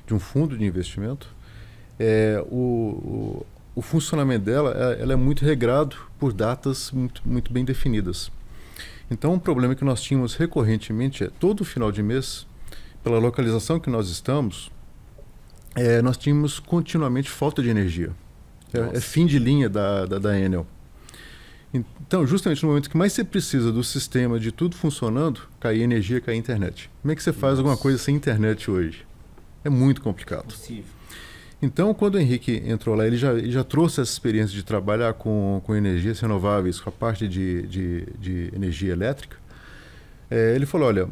de um fundo de investimento, o funcionamento dela ela é muito regrado por datas muito bem definidas. Então, um problema que nós tínhamos recorrentemente é todo final de mês, pela localização que nós estamos, nós tínhamos continuamente falta de energia. É fim de linha da Enel. Então, justamente no momento que mais você precisa do sistema de tudo funcionando, cair energia, cair internet. Como é que você faz alguma coisa sem internet hoje? É muito complicado. Possível. Então, quando o Henrique entrou lá, ele já trouxe essa experiência de trabalhar com energias renováveis, com a parte de energia elétrica. Ele falou, olha,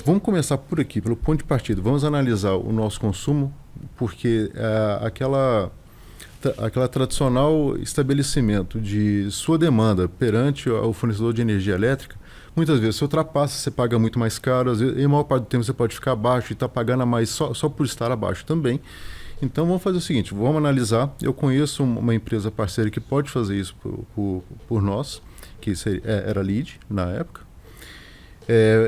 vamos começar por aqui, pelo ponto de partida. Vamos analisar o nosso consumo, porque aquela tradicional estabelecimento de sua demanda perante o fornecedor de energia elétrica Muitas vezes você ultrapassa, você paga muito mais caro, às vezes, e a maior parte do tempo você pode ficar abaixo e está pagando a mais só por estar abaixo também. Então vamos fazer o seguinte, vamos analisar. Eu conheço uma empresa parceira que pode fazer isso por nós, que era Lead na época.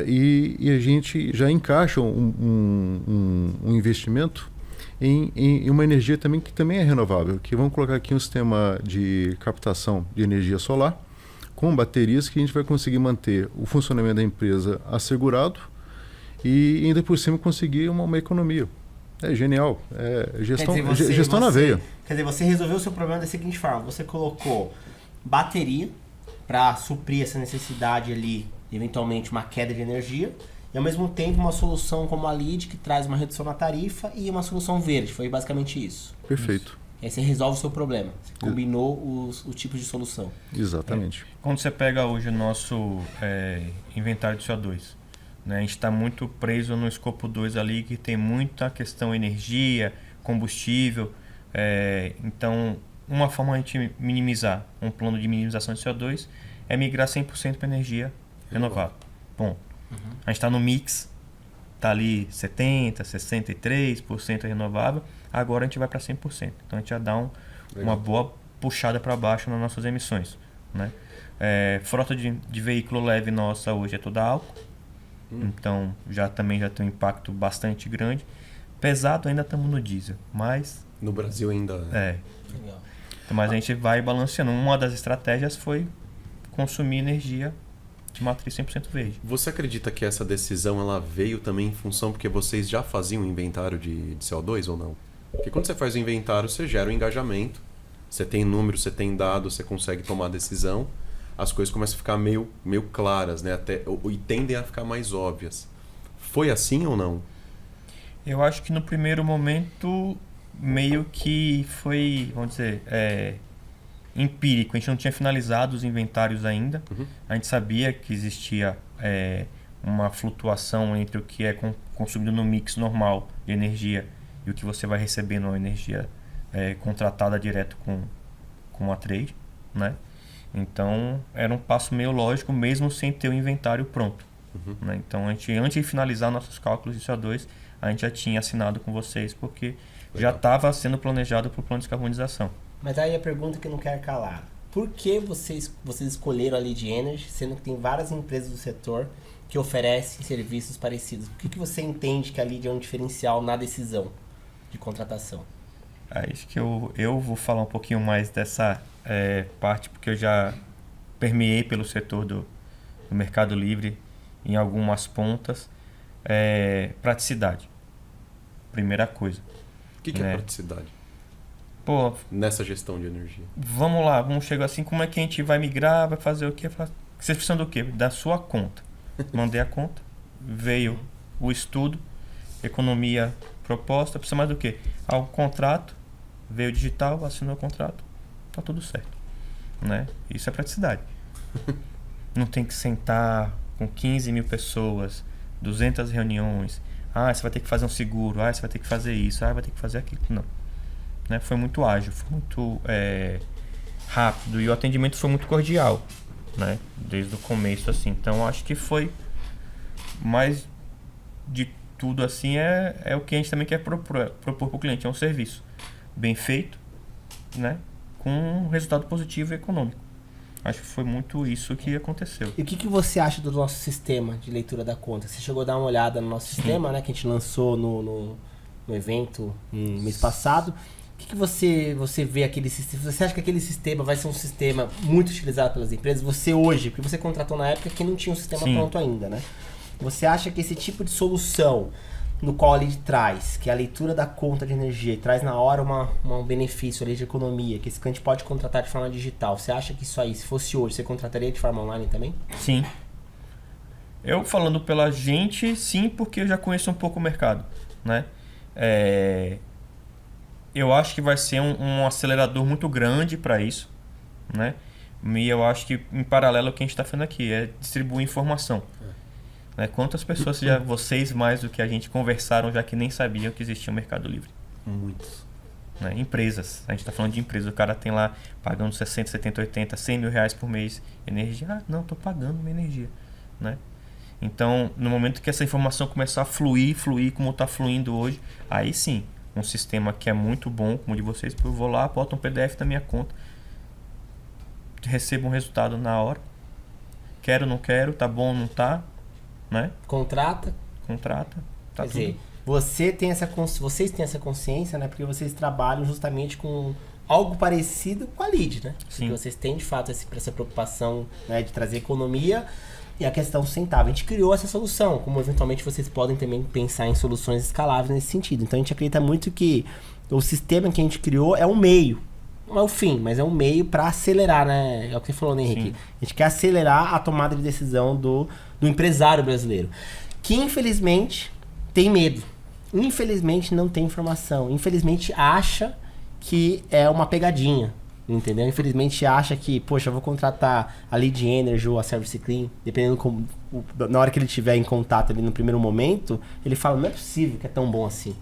E a gente já encaixa um investimento em uma energia também que também é renovável, que vamos colocar aqui um sistema de captação de energia solar com baterias que a gente vai conseguir manter o funcionamento da empresa assegurado e ainda por cima conseguir uma economia. É genial, gestão na veia. Quer dizer, você resolveu o seu problema da seguinte forma, você colocou bateria para suprir essa necessidade ali, eventualmente uma queda de energia, e ao mesmo tempo uma solução como a Lead que traz uma redução na tarifa e uma solução verde, foi basicamente isso. Perfeito. Isso. Aí você resolve o seu problema, você combinou os tipos de solução. Exatamente. Quando você pega hoje o nosso inventário de CO2, né, a gente está muito preso no escopo 2 ali, que tem muita questão energia, combustível, então uma forma de a gente minimizar, um plano de minimização de CO2 é migrar 100% para energia renovável. Bom, a gente está no mix, está ali 70%, 63% renovável, agora a gente vai para 100%. Então a gente já dá uma boa puxada para baixo nas nossas emissões. Né? Frota de veículo leve nossa hoje é toda álcool, então já tem um impacto bastante grande. Pesado ainda estamos no diesel, mas... No Brasil ainda... Legal. Mas a gente vai balanceando. Uma das estratégias foi consumir energia de matriz 100% verde. Você acredita que essa decisão ela veio também em função porque vocês já faziam inventário de CO2 ou não? Porque quando você faz o inventário, você gera um engajamento, você tem número, você tem dados, você consegue tomar decisão, as coisas começam a ficar meio claras, né? E tendem a ficar mais óbvias. Foi assim ou não? Eu acho que no primeiro momento meio que foi, vamos dizer, empírico. A gente não tinha finalizado os inventários ainda. A gente sabia que existia uma flutuação entre o que é consumido no mix normal de energia e o que você vai receber na energia contratada direto com a trade, né? Então era um passo meio lógico mesmo sem ter o inventário pronto. Né? Então a gente, antes de finalizar nossos cálculos de CO2, a gente já tinha assinado com vocês porque já estava sendo planejado para o plano de descarbonização. Mas aí a pergunta que eu não quero calar. Por que vocês escolheram a Lead Energy, sendo que tem várias empresas do setor que oferecem serviços parecidos? Por que você entende que a Lead é um diferencial na decisão de contratação? Acho que eu vou falar um pouquinho mais dessa parte, porque eu já permeei pelo setor do Mercado Livre em algumas pontas. Praticidade. Primeira coisa. O que é praticidade? Pô, nessa gestão de energia. Vamos lá, vamos chegar assim, como é que a gente vai migrar, vai fazer o quê? Vocês precisam do quê? Da sua conta. Mandei a conta, veio o estudo, economia proposta, precisa mais do quê? O contrato, veio digital, assinou o contrato, tá tudo certo. Né? Isso é praticidade. Não tem que sentar com 15 mil pessoas, 200 reuniões, você vai ter que fazer um seguro, você vai ter que fazer isso, vai ter que fazer aquilo. Não. Né? Foi muito ágil, foi muito rápido e o atendimento foi muito cordial, né? Desde o começo, assim. Então acho que foi mais de tudo assim, é o que a gente também quer propor para o cliente, é um serviço bem feito, né? Com um resultado positivo e econômico. Acho que foi muito isso que aconteceu. E o que você acha do nosso sistema de leitura da conta? Você chegou a dar uma olhada no nosso sistema, né? Que a gente lançou no evento no mês passado. O que você vê aquele sistema? Você acha que aquele sistema vai ser um sistema muito utilizado pelas empresas? Você hoje, porque você contratou na época que não tinha um sistema pronto ainda, né? Você acha que esse tipo de solução no qual a Lead traz, que é a leitura da conta de energia e traz na hora um benefício ali de economia, que esse cliente pode contratar de forma digital, você acha que isso aí, se fosse hoje, você contrataria de forma online também? Sim. Eu falando pela gente, sim, porque eu já conheço um pouco o mercado, né? Eu acho que vai ser um acelerador muito grande para isso, né? E eu acho que em paralelo o que a gente está fazendo aqui é distribuir informação. Né? Quantas pessoas vocês mais do que a gente conversaram já que nem sabiam que existia o Mercado Livre? Muitos. Né? Empresas, a gente está falando de empresas, o cara tem lá pagando 60, 70, 80, 100 mil reais por mês energia. Não, estou pagando minha energia. né? Então, no momento que essa informação começar a fluir como está fluindo hoje, aí sim, um sistema que é muito bom, como o de vocês, eu vou lá, boto um PDF da minha conta, recebo um resultado na hora, quero, não quero, tá bom, não tá, né? Contrata. Tá Quer dizer, vocês têm essa consciência, né? Porque vocês trabalham justamente com algo parecido com a Lead, né? Sim. Porque vocês têm de fato essa preocupação, né, de trazer economia e a questão sustentável. A gente criou essa solução, como eventualmente vocês podem também pensar em soluções escaláveis nesse sentido. Então a gente acredita muito que o sistema que a gente criou é um meio. Não é o fim, mas é um meio para acelerar, né? É o que você falou, né, Henrique? Sim. A gente quer acelerar a tomada de decisão do empresário brasileiro, que infelizmente tem medo. Infelizmente não tem informação. Infelizmente acha que é uma pegadinha. Entendeu? Infelizmente acha que, poxa, eu vou contratar a Lead Energy ou a Service Clean, dependendo como, na hora que ele estiver em contato ali no primeiro momento, ele fala, não é possível que é tão bom assim.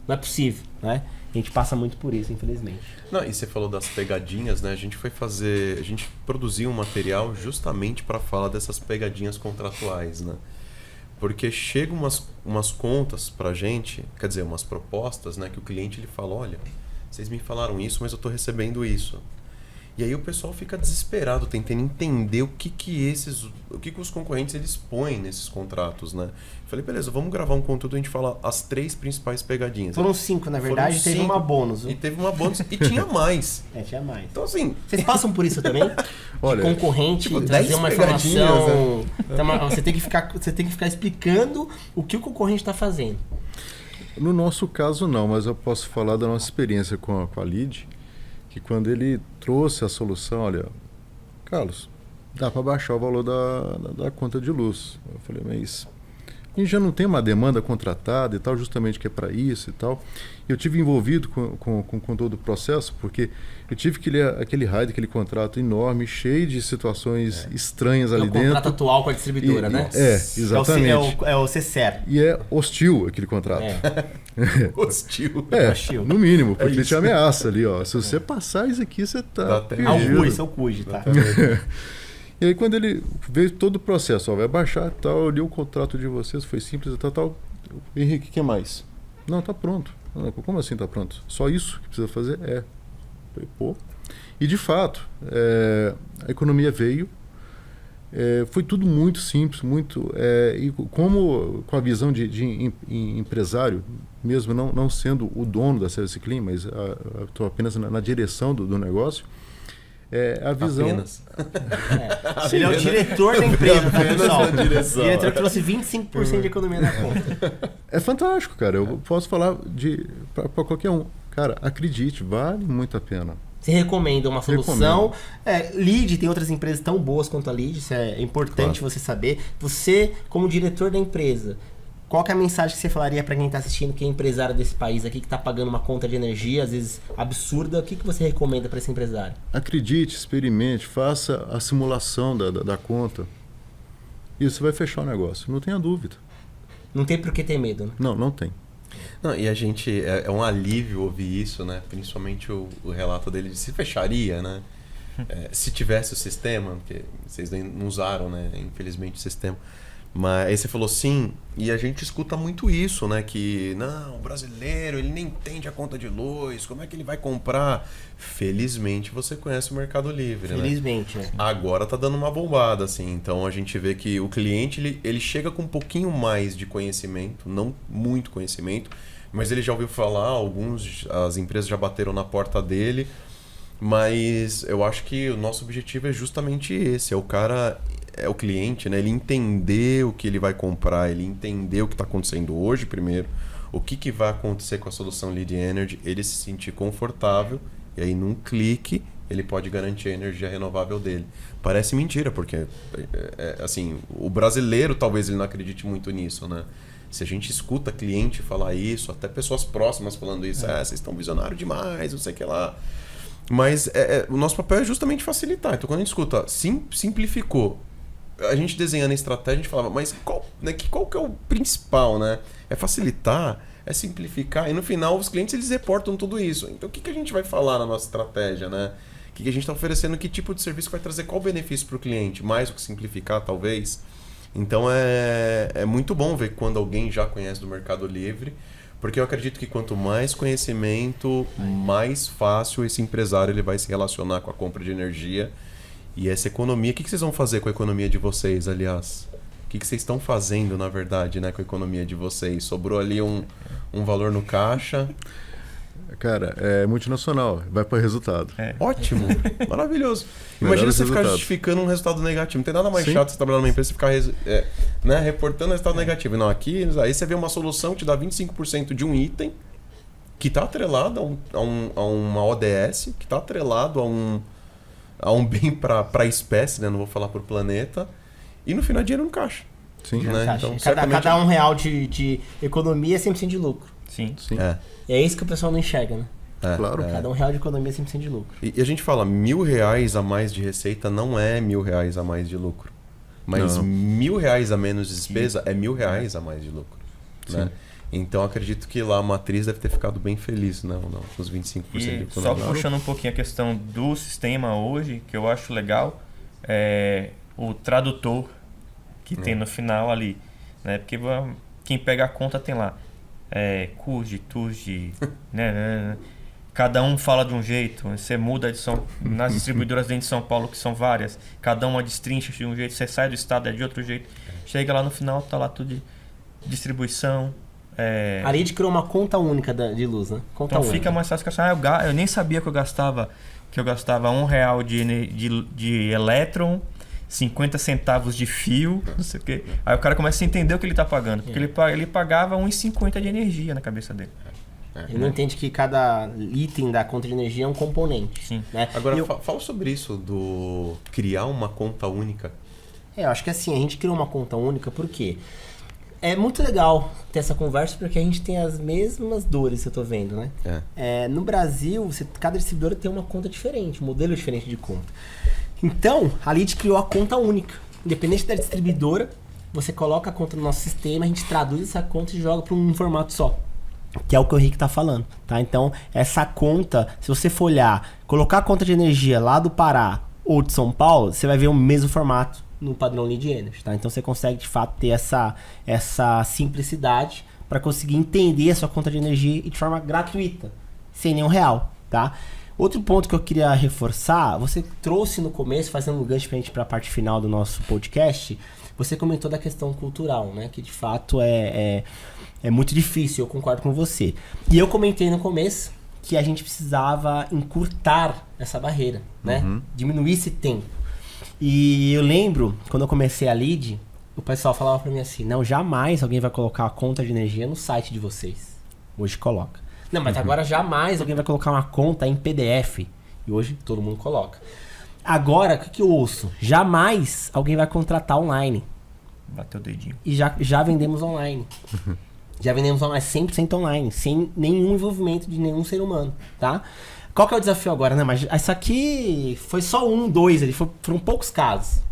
Não é possível, né? A gente passa muito por isso, infelizmente. Não, e você falou das pegadinhas, né? A gente produziu um material justamente para falar dessas pegadinhas contratuais, né? Porque chegam umas contas pra gente, quer dizer, umas propostas, né? Que o cliente ele fala, olha, vocês me falaram isso, mas eu estou recebendo isso. E aí o pessoal fica desesperado, tentando entender o que os concorrentes eles põem nesses contratos, né? Falei, beleza, vamos gravar um conteúdo, a gente fala as 3 principais pegadinhas. Foram 5, na verdade, teve uma bônus. E teve uma bônus e tinha mais. Tinha mais. Então assim... Vocês passam por isso também? Olha, de concorrente, tipo, trazer uma informação... Né? Então, você tem que ficar explicando o que o concorrente está fazendo. No nosso caso não, mas eu posso falar da nossa experiência com a Lead, que quando ele trouxe a solução, olha, Carlos, dá para baixar o valor da conta de luz. Eu falei, mas a gente já não tem uma demanda contratada e tal, justamente que é para isso e tal. Eu tive envolvido com todo o processo, porque eu tive que ler aquele raio, aquele contrato enorme, cheio de situações estranhas ali dentro. É o contrato atual com a distribuidora, né? Exatamente. É o CCR. E é hostil aquele contrato. Hostil. Hostil. No mínimo, porque ele te ameaça ali, ó. Se você passar isso aqui, você tá perdido. Isso é o CUJ, tá? E aí quando ele veio todo o processo, ó, vai baixar tal, eu li o contrato de vocês, foi simples e tal. Henrique, o que mais? Não, tá pronto. Não, como assim tá pronto? Só isso que precisa fazer? Falei, pô. E de fato, a economia veio, foi tudo muito simples, e como com a visão de empresário, mesmo não sendo o dono da Service Clean, mas estou apenas na direção do negócio, a visão... Apenas. Ele é o diretor da empresa, tá, pessoal? O diretor trouxe 25% de economia na conta. É fantástico, cara. Eu posso falar para qualquer um. Cara, acredite, vale muito a pena. Você recomenda uma solução? Lead, tem outras empresas tão boas quanto a Lead, isso é importante você saber. Você, como diretor da empresa, qual que é a mensagem que você falaria para quem está assistindo, que é empresário desse país aqui, que está pagando uma conta de energia, às vezes absurda? O que você recomenda para esse empresário? Acredite, experimente, faça a simulação da conta. E você vai fechar o negócio, não tenha dúvida. Não tem por que ter medo, né? Não tem. Não, e a gente, é um alívio ouvir isso, né? Principalmente o relato dele de se fecharia, né? Se tivesse o sistema, porque vocês não usaram, né? Infelizmente, o sistema. Mas aí você falou sim, e a gente escuta muito isso, né? Que não, o brasileiro, ele nem entende a conta de luz, como é que ele vai comprar? Felizmente você conhece o Mercado Livre, Felizmente, né? Agora tá dando uma bombada, assim. Então a gente vê que o cliente, ele chega com um pouquinho mais de conhecimento, não muito conhecimento, mas ele já ouviu falar, as empresas já bateram na porta dele, mas eu acho que o nosso objetivo é justamente esse, o cliente, né? Ele entender o que ele vai comprar, ele entender o que está acontecendo hoje primeiro, o que vai acontecer com a solução Lead Energy, ele se sentir confortável e aí num clique ele pode garantir a energia renovável dele. Parece mentira, porque assim, o brasileiro talvez ele não acredite muito nisso, né? Se a gente escuta cliente falar isso, até pessoas próximas falando isso, vocês estão visionários demais, não sei o que lá. Mas o nosso papel é justamente facilitar. Então quando a gente escuta, simplificou, a gente desenhando a estratégia, a gente falava, mas qual que é o principal, né? É facilitar, é simplificar, e no final os clientes eles reportam tudo isso. Então o que a gente vai falar na nossa estratégia, né? O que a gente está oferecendo, que tipo de serviço vai trazer qual benefício para o cliente? Mais do que simplificar, talvez. Então é muito bom ver quando alguém já conhece do Mercado Livre, porque eu acredito que quanto mais conhecimento, mais fácil esse empresário ele vai se relacionar com a compra de energia e essa economia. O que vocês vão fazer com a economia de vocês, aliás? O que vocês estão fazendo, na verdade, né, com a economia de vocês? Sobrou ali um valor no caixa? Cara, é multinacional, vai para resultado. Ótimo, maravilhoso. Imagina você ficar justificando um resultado negativo. Não tem nada mais chato você trabalhar numa empresa e ficar reportando resultado negativo. Não, aqui aí você vê uma solução que te dá 25% de um item que está atrelado a uma ODS, que está atrelado a um bem para a espécie, né? Não vou falar para o planeta. E no final é dinheiro no caixa. Sim. Né? Então, cada R$1 de economia é 100% de lucro. Sim. É isso que o pessoal não enxerga, né? Claro. Cada R$1 de economia é 100% de lucro. E a gente fala, R$1.000 a mais de receita não é R$1.000 a mais de lucro. Mas R$1.000 a menos de despesa é R$1.000 a mais de lucro. Né? Então acredito que lá a matriz deve ter ficado bem feliz, não, com os 25% de economia. Só puxando um pouquinho a questão do sistema hoje, que eu acho legal, é o tradutor que tem no final ali. Né? Porque quem pega a conta tem lá CUSD, TUSD, né? Cada um fala de um jeito, você muda nas distribuidoras dentro de São Paulo, que são várias, cada uma destrincha de um jeito, você sai do estado é de outro jeito, chega lá no final, tá lá tudo de distribuição. A Lid criou uma conta única de luz, né? Conta então única. Fica mais fácil que eu nem sabia que eu gastava R$1 de elétron, 50 centavos de fio, não sei o quê. Aí o cara começa a entender o que ele está pagando, porque ele pagava R$1,50 de energia na cabeça dele. Ele não entende que cada item da conta de energia é um componente. Sim. Né? Agora, fala sobre isso, do criar uma conta única. Eu acho que assim, a gente criou uma conta única porque é muito legal ter essa conversa, porque a gente tem as mesmas dores que eu tô vendo, né? No Brasil, cada distribuidora tem uma conta diferente, um modelo diferente de conta. Então, a Lid criou a conta única. Independente da distribuidora, você coloca a conta no nosso sistema, a gente traduz essa conta e joga para um formato só. Que é o que o Henrique está falando, tá? Então, essa conta, se você for olhar, colocar a conta de energia lá do Pará ou de São Paulo, você vai ver o mesmo formato no padrão Lead Energy, tá? Então, você consegue, de fato, ter essa simplicidade para conseguir entender a sua conta de energia e de forma gratuita, sem nenhum real, tá? Outro ponto que eu queria reforçar, você trouxe no começo, fazendo um gancho pra gente para a parte final do nosso podcast, você comentou da questão cultural, né? Que de fato é muito difícil, eu concordo com você. E eu comentei no começo que a gente precisava encurtar essa barreira, né? Diminuir esse tempo. E eu lembro, quando eu comecei a Lid, o pessoal falava pra mim assim, não, jamais alguém vai colocar a conta de energia no site de vocês. Hoje coloca. Não, mas agora jamais alguém vai colocar uma conta em PDF. E hoje todo mundo coloca. Agora, o que eu ouço? Jamais alguém vai contratar online. Bateu o dedinho. E já vendemos online. Já vendemos online, 100% online, sem nenhum envolvimento de nenhum ser humano, tá? Qual que é o desafio agora, né? Mas isso aqui foi só 1, 2, foram poucos casos.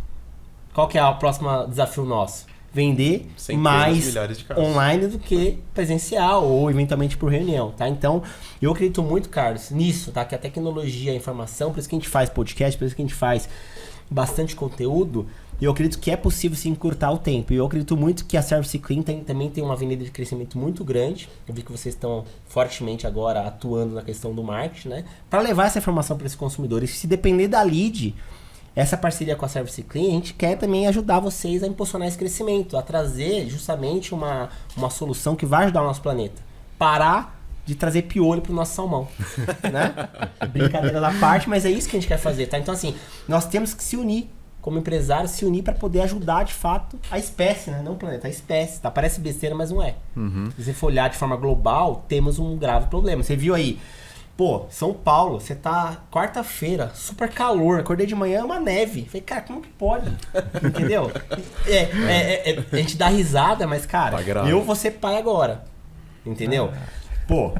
Qual que é o próximo desafio nosso? Vender mais online do que presencial ou eventualmente por reunião, tá? Então, eu acredito muito, Carlos, nisso, tá? Que a tecnologia, a informação, por isso que a gente faz podcast, por isso que a gente faz bastante conteúdo, e eu acredito que é possível se encurtar o tempo. E eu acredito muito que a Service Clean também tem uma avenida de crescimento muito grande. Eu vi que vocês estão fortemente agora atuando na questão do marketing, né? Para levar essa informação para esse consumidor. E se depender da lead, essa parceria com a Service Clean, a gente quer também ajudar vocês a impulsionar esse crescimento, a trazer justamente uma solução que vai ajudar o nosso planeta. Parar de trazer piolho pro nosso salmão, né? Brincadeira da parte, mas é isso que a gente quer fazer, tá? Então, assim, nós temos que se unir como empresário, se unir para poder ajudar, de fato, a espécie, né? Não o planeta, a espécie, tá? Parece besteira, mas não é. Se você for olhar de forma global, temos um grave problema. Você viu aí, pô, São Paulo, você tá quarta-feira, super calor, acordei de manhã, uma neve. Falei, cara, como que pode? Entendeu? A gente dá risada, mas, cara, eu vou ser pai agora. Entendeu? Pô,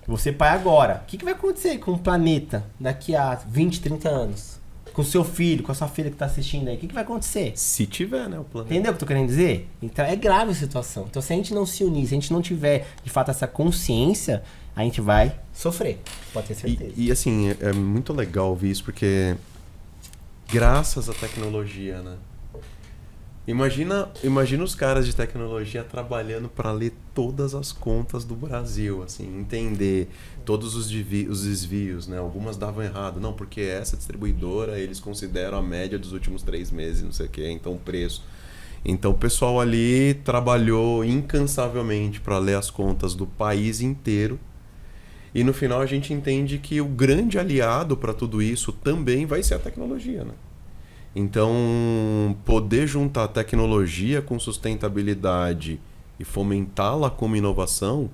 você pai agora. O que vai acontecer com o planeta daqui a 20, 30 anos? Com o seu filho, com a sua filha que tá assistindo aí, o que vai acontecer? Se tiver, né, o planeta. Entendeu o que eu tô querendo dizer? Então é grave a situação. Então se a gente não se unir, se a gente não tiver, de fato, essa consciência, a gente vai sofrer. Pode ter certeza. E assim, é muito legal ouvir isso, porque graças à tecnologia, né? Imagina os caras de tecnologia trabalhando para ler todas as contas do Brasil, assim, entender todos os desvios, né? Algumas davam errado. Não, porque essa distribuidora, eles consideram a média dos últimos 3 meses, não sei o quê, então o preço. Então o pessoal ali trabalhou incansavelmente para ler as contas do país inteiro. E no final a gente entende que o grande aliado para tudo isso também vai ser a tecnologia, né? Então, poder juntar tecnologia com sustentabilidade e fomentá-la como inovação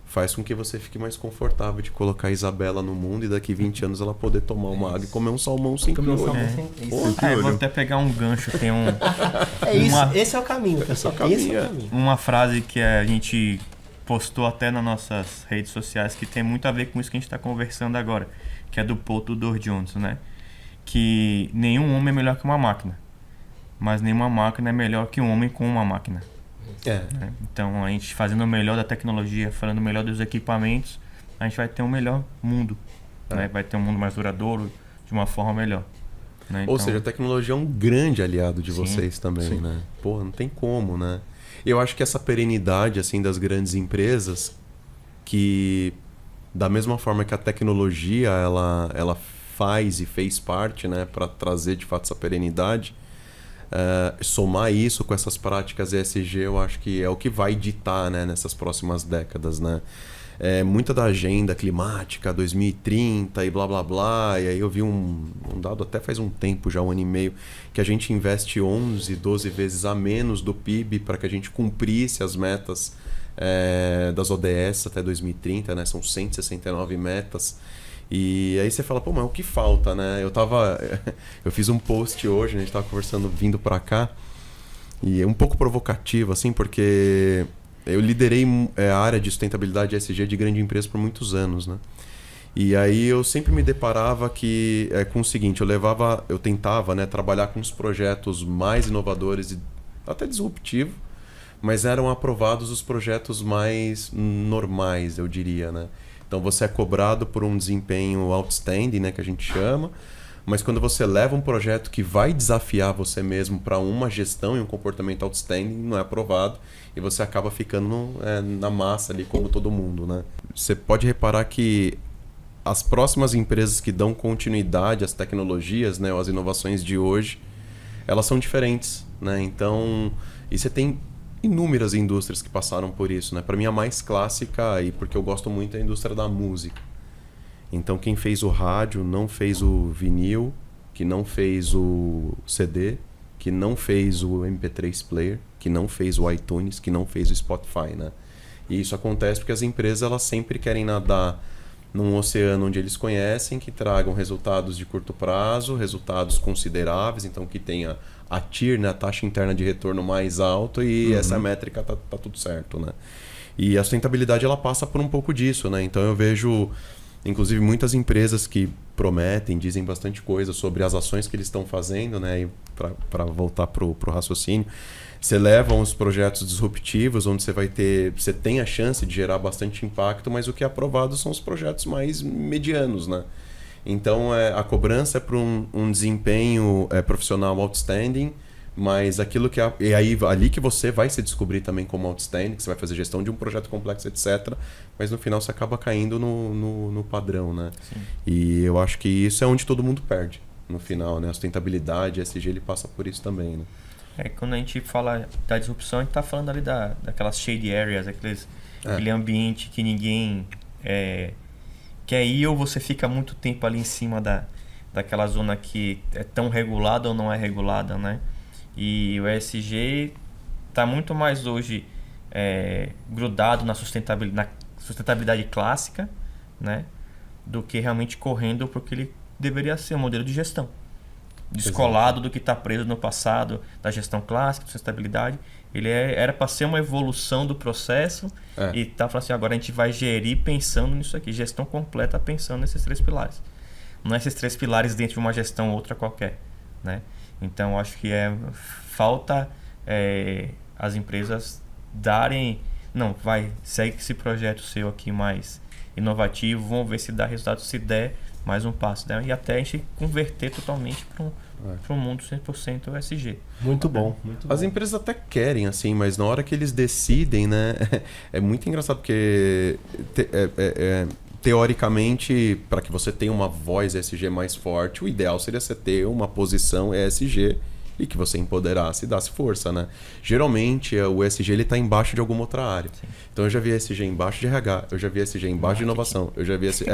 faz com que você fique mais confortável de colocar a Isabela no mundo e daqui 20 anos ela poder tomar uma água e comer um salmão sem piolho. Vou até pegar um gancho, tem um... esse é o caminho, pessoal. Esse é o caminho. Uma frase que a gente postou até nas nossas redes sociais que tem muito a ver com isso que a gente está conversando agora, que é do Paul Tudor Jones, né? Que nenhum homem é melhor que uma máquina, mas nenhuma máquina é melhor que um homem com uma máquina. Né? Então, a gente fazendo o melhor da tecnologia, falando o melhor dos equipamentos, a gente vai ter um melhor mundo. Né? Vai ter um mundo mais duradouro, de uma forma melhor. Né? Ou seja, a tecnologia é um grande aliado de vocês também, sim. Né? Pô, não tem como, né? Eu acho que essa perenidade assim, das grandes empresas, que da mesma forma que a tecnologia ela faz e fez parte, né, para trazer de fato essa perenidade, somar isso com essas práticas ESG, eu acho que é o que vai ditar, né, nessas próximas décadas, né? Muita da agenda climática 2030 e blá blá blá, e aí eu vi um dado até faz um tempo, já 1 ano e meio, que a gente investe 11, 12 vezes a menos do PIB para que a gente cumprisse as metas das ODS até 2030, né? São 169 metas. E aí você fala, pô, mas o que falta, né? Eu fiz um post hoje, a gente estava conversando vindo para cá, e é um pouco provocativo, assim, porque eu liderei a área de sustentabilidade ESG de grande empresa por muitos anos, né? E aí eu sempre me deparava com o seguinte, eu tentava, né, trabalhar com os projetos mais inovadores e até disruptivos, mas eram aprovados os projetos mais normais, eu diria, né? Então você é cobrado por um desempenho outstanding, né, que a gente chama, mas quando você leva um projeto que vai desafiar você mesmo para uma gestão e um comportamento outstanding, não é aprovado e você acaba ficando na massa ali como todo mundo, né? Você pode reparar que as próximas empresas que dão continuidade às tecnologias, né, ou às inovações de hoje, elas são diferentes, né? Então, e você tem inúmeras indústrias que passaram por isso, né? Para mim a mais clássica, e porque eu gosto muito, é a indústria da música. Então quem fez o rádio não fez o vinil, que não fez o CD, que não fez o MP3 player, que não fez o iTunes, que não fez o Spotify, né? E isso acontece porque as empresas elas sempre querem nadar num oceano onde eles conhecem, que tragam resultados de curto prazo, resultados consideráveis, então que tenha a TIR, né, a taxa interna de retorno mais alta, e essa métrica tá tudo certo, né? E a sustentabilidade ela passa por um pouco disso, né? Então eu vejo, inclusive, muitas empresas que prometem, dizem bastante coisa sobre as ações que eles estão fazendo, né? E para voltar pro raciocínio, você leva uns projetos disruptivos onde você tem a chance de gerar bastante impacto, mas o que é aprovado são os projetos mais medianos, né? Então a cobrança é para um desempenho profissional outstanding, mas aquilo que e aí ali que você vai se descobrir também como outstanding, que você vai fazer gestão de um projeto complexo, etc. Mas no final você acaba caindo no padrão, né? Sim. E eu acho que isso é onde todo mundo perde no final, né? A sustentabilidade, ESG, ele passa por isso também, né? Quando a gente fala da disrupção, a gente está falando ali daquelas shady areas, aquele ambiente que ninguém quer ir, ou você fica muito tempo ali em cima daquela zona que é tão regulada ou não é regulada, né? E o ESG está muito mais hoje grudado na sustentabilidade clássica, né? Do que realmente correndo porque ele deveria ser um modelo de gestão. Descolado do que está preso no passado da gestão clássica, de sustentabilidade. Ele era para ser uma evolução do processo e está falando assim, agora a gente vai gerir pensando nisso aqui, gestão completa pensando nesses 3 pilares. Não é esses 3 pilares dentro de uma gestão outra qualquer, né? Então acho que falta as empresas darem, segue esse projeto seu aqui mais inovativo, vamos ver se dá resultado, se der, mais um passo, né? E até a gente converter totalmente para um mundo 100% ESG. Muito bom, muito bom. As empresas até querem, assim, mas na hora que eles decidem, né? É muito engraçado porque teoricamente, para que você tenha uma voz ESG mais forte, o ideal seria você ter uma posição ESG e que você empoderasse e desse força, né? Geralmente, o ESG ele está embaixo de alguma outra área. Sim. Então, eu já vi ESG embaixo de RH, eu já vi ESG embaixo de inovação, eu já vi ESG...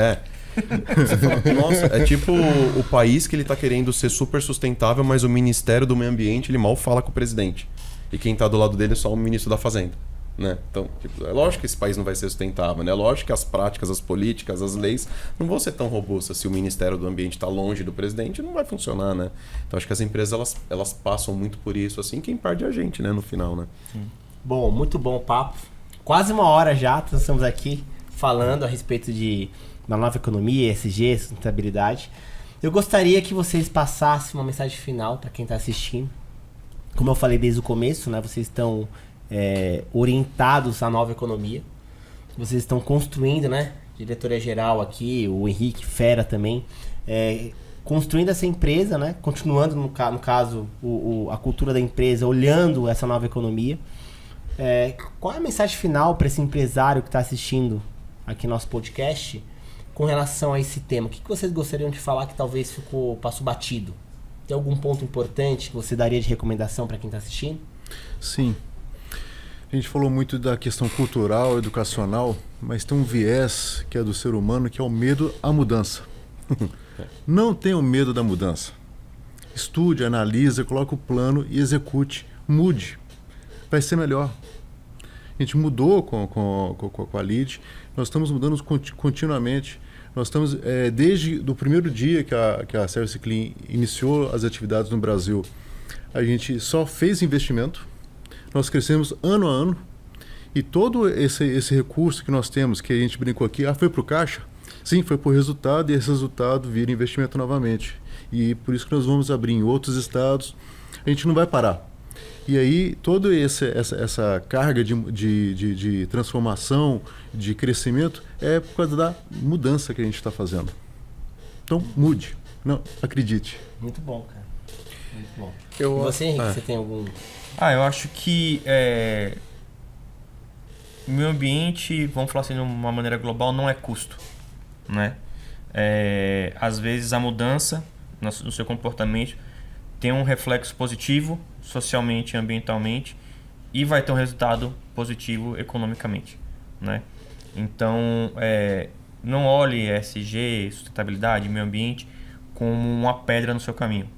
Você fala, nossa, é tipo o país que ele está querendo ser super sustentável, mas o Ministério do Meio Ambiente ele mal fala com o presidente. E quem está do lado dele é só o ministro da Fazenda. Né? Então, tipo, é lógico que esse país não vai ser sustentável, né? É lógico que as práticas, as políticas, as leis não vão ser tão robustas. Se o Ministério do Ambiente está longe do presidente, não vai funcionar, né? Então, acho que as empresas elas passam muito por isso, assim, quem perde é a gente, né? No final, né? Bom, muito bom o papo. Quase uma hora já, estamos aqui falando a respeito da nova economia, ESG, sustentabilidade. Eu gostaria que vocês passassem uma mensagem final para quem está assistindo. Como eu falei desde o começo, né? Vocês estão orientados à nova economia. Vocês estão construindo, né? Diretoria geral aqui, o Henrique Fera também, construindo essa empresa, né? Continuando, no caso, a cultura da empresa, olhando essa nova economia. Qual é a mensagem final para esse empresário que está assistindo aqui nosso podcast com relação a esse tema? O que vocês gostariam de falar que talvez passou batido? Tem algum ponto importante que você daria de recomendação para quem está assistindo? Sim. A gente falou muito da questão cultural, educacional, mas tem um viés que é do ser humano, que é o medo à mudança. Não tenha medo da mudança. Estude, analise, coloque o plano e execute. Mude. Vai ser melhor. A gente mudou com a LEED, nós estamos mudando continuamente. Nós estamos, desde o primeiro dia que a Service Clean iniciou as atividades no Brasil, a gente só fez investimento. Nós crescemos ano a ano e todo esse recurso que nós temos, que a gente brincou aqui, foi para o caixa? Sim, foi para o resultado e esse resultado vira investimento novamente. E por isso que nós vamos abrir em outros estados, a gente não vai parar. E aí toda essa carga de transformação, de crescimento, é por causa da mudança que a gente está fazendo. Então mude, não, acredite. Muito bom, cara. Muito bom. E você, Henrique, você tem algum... eu acho que o meio ambiente, vamos falar assim de uma maneira global, não é custo, né? Às vezes a mudança no seu comportamento tem um reflexo positivo socialmente e ambientalmente e vai ter um resultado positivo economicamente, né? Então, não olhe ESG, sustentabilidade, meio ambiente como uma pedra no seu caminho,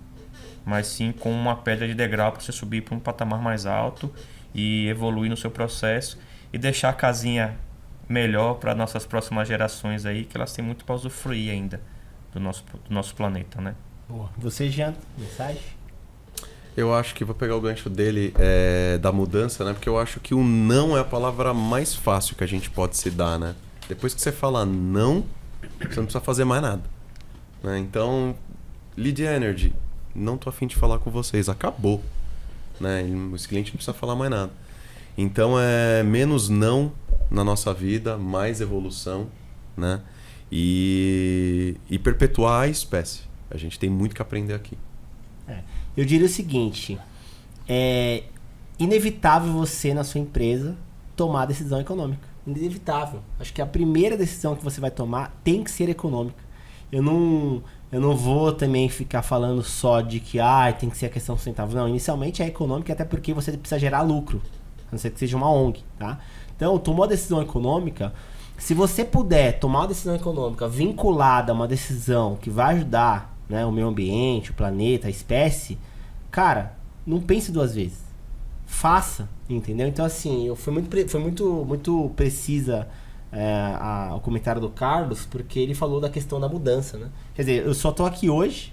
mas sim como uma pedra de degrau para você subir para um patamar mais alto e evoluir no seu processo e deixar a casinha melhor para nossas próximas gerações aí, que elas têm muito para usufruir ainda do nosso planeta, né? Boa. Você, Jean, mensagem? Eu acho que vou pegar o gancho dele da mudança, né? Porque eu acho que o não é a palavra mais fácil que a gente pode se dar, né? Depois que você fala não, você não precisa fazer mais nada, né? Então, Lead Energy, não tô afim de falar com vocês, acabou, né? Os clientes não precisam falar mais nada. Então, menos não na nossa vida, mais evolução, né? E perpetuar a espécie. A gente tem muito que aprender aqui. Eu diria o seguinte, é inevitável você, na sua empresa, tomar decisão econômica. Inevitável. Acho que a primeira decisão que você vai tomar tem que ser econômica. Eu não vou também ficar falando só de que tem que ser a questão sustentável. Não, inicialmente é econômica, até porque você precisa gerar lucro. A não ser que seja uma ONG, tá? Então, tomou a decisão econômica, se você puder tomar uma decisão econômica vinculada a uma decisão que vai ajudar, né, o meio ambiente, o planeta, a espécie, cara, não pense duas vezes. Faça, entendeu? Então, assim, foi muito precisa o comentário do Carlos, porque ele falou da questão da mudança, né? Quer dizer, eu só tô aqui hoje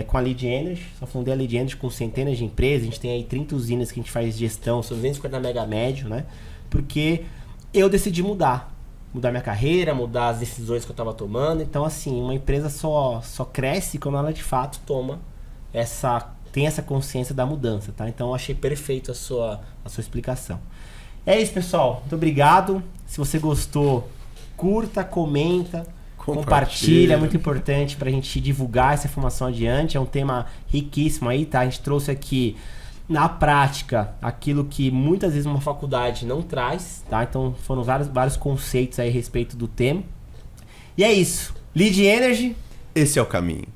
com a Lead Energy, só fundei a Lead Energy com centenas de empresas, a gente tem aí 30 usinas que a gente faz gestão, são 250 mega médio, né? Porque eu decidi mudar minha carreira, mudar as decisões que eu estava tomando. Então, assim, uma empresa só cresce quando ela de fato tem essa consciência da mudança, tá? Então, eu achei perfeito a sua explicação. É isso, pessoal. Muito obrigado. Se você gostou, curta, comenta, compartilha, é muito importante pra gente divulgar essa informação adiante. É um tema riquíssimo aí, tá? A gente trouxe aqui na prática aquilo que muitas vezes uma faculdade não traz, tá? Então foram vários conceitos aí a respeito do tema. E é isso. Lead Energy. Esse é o caminho.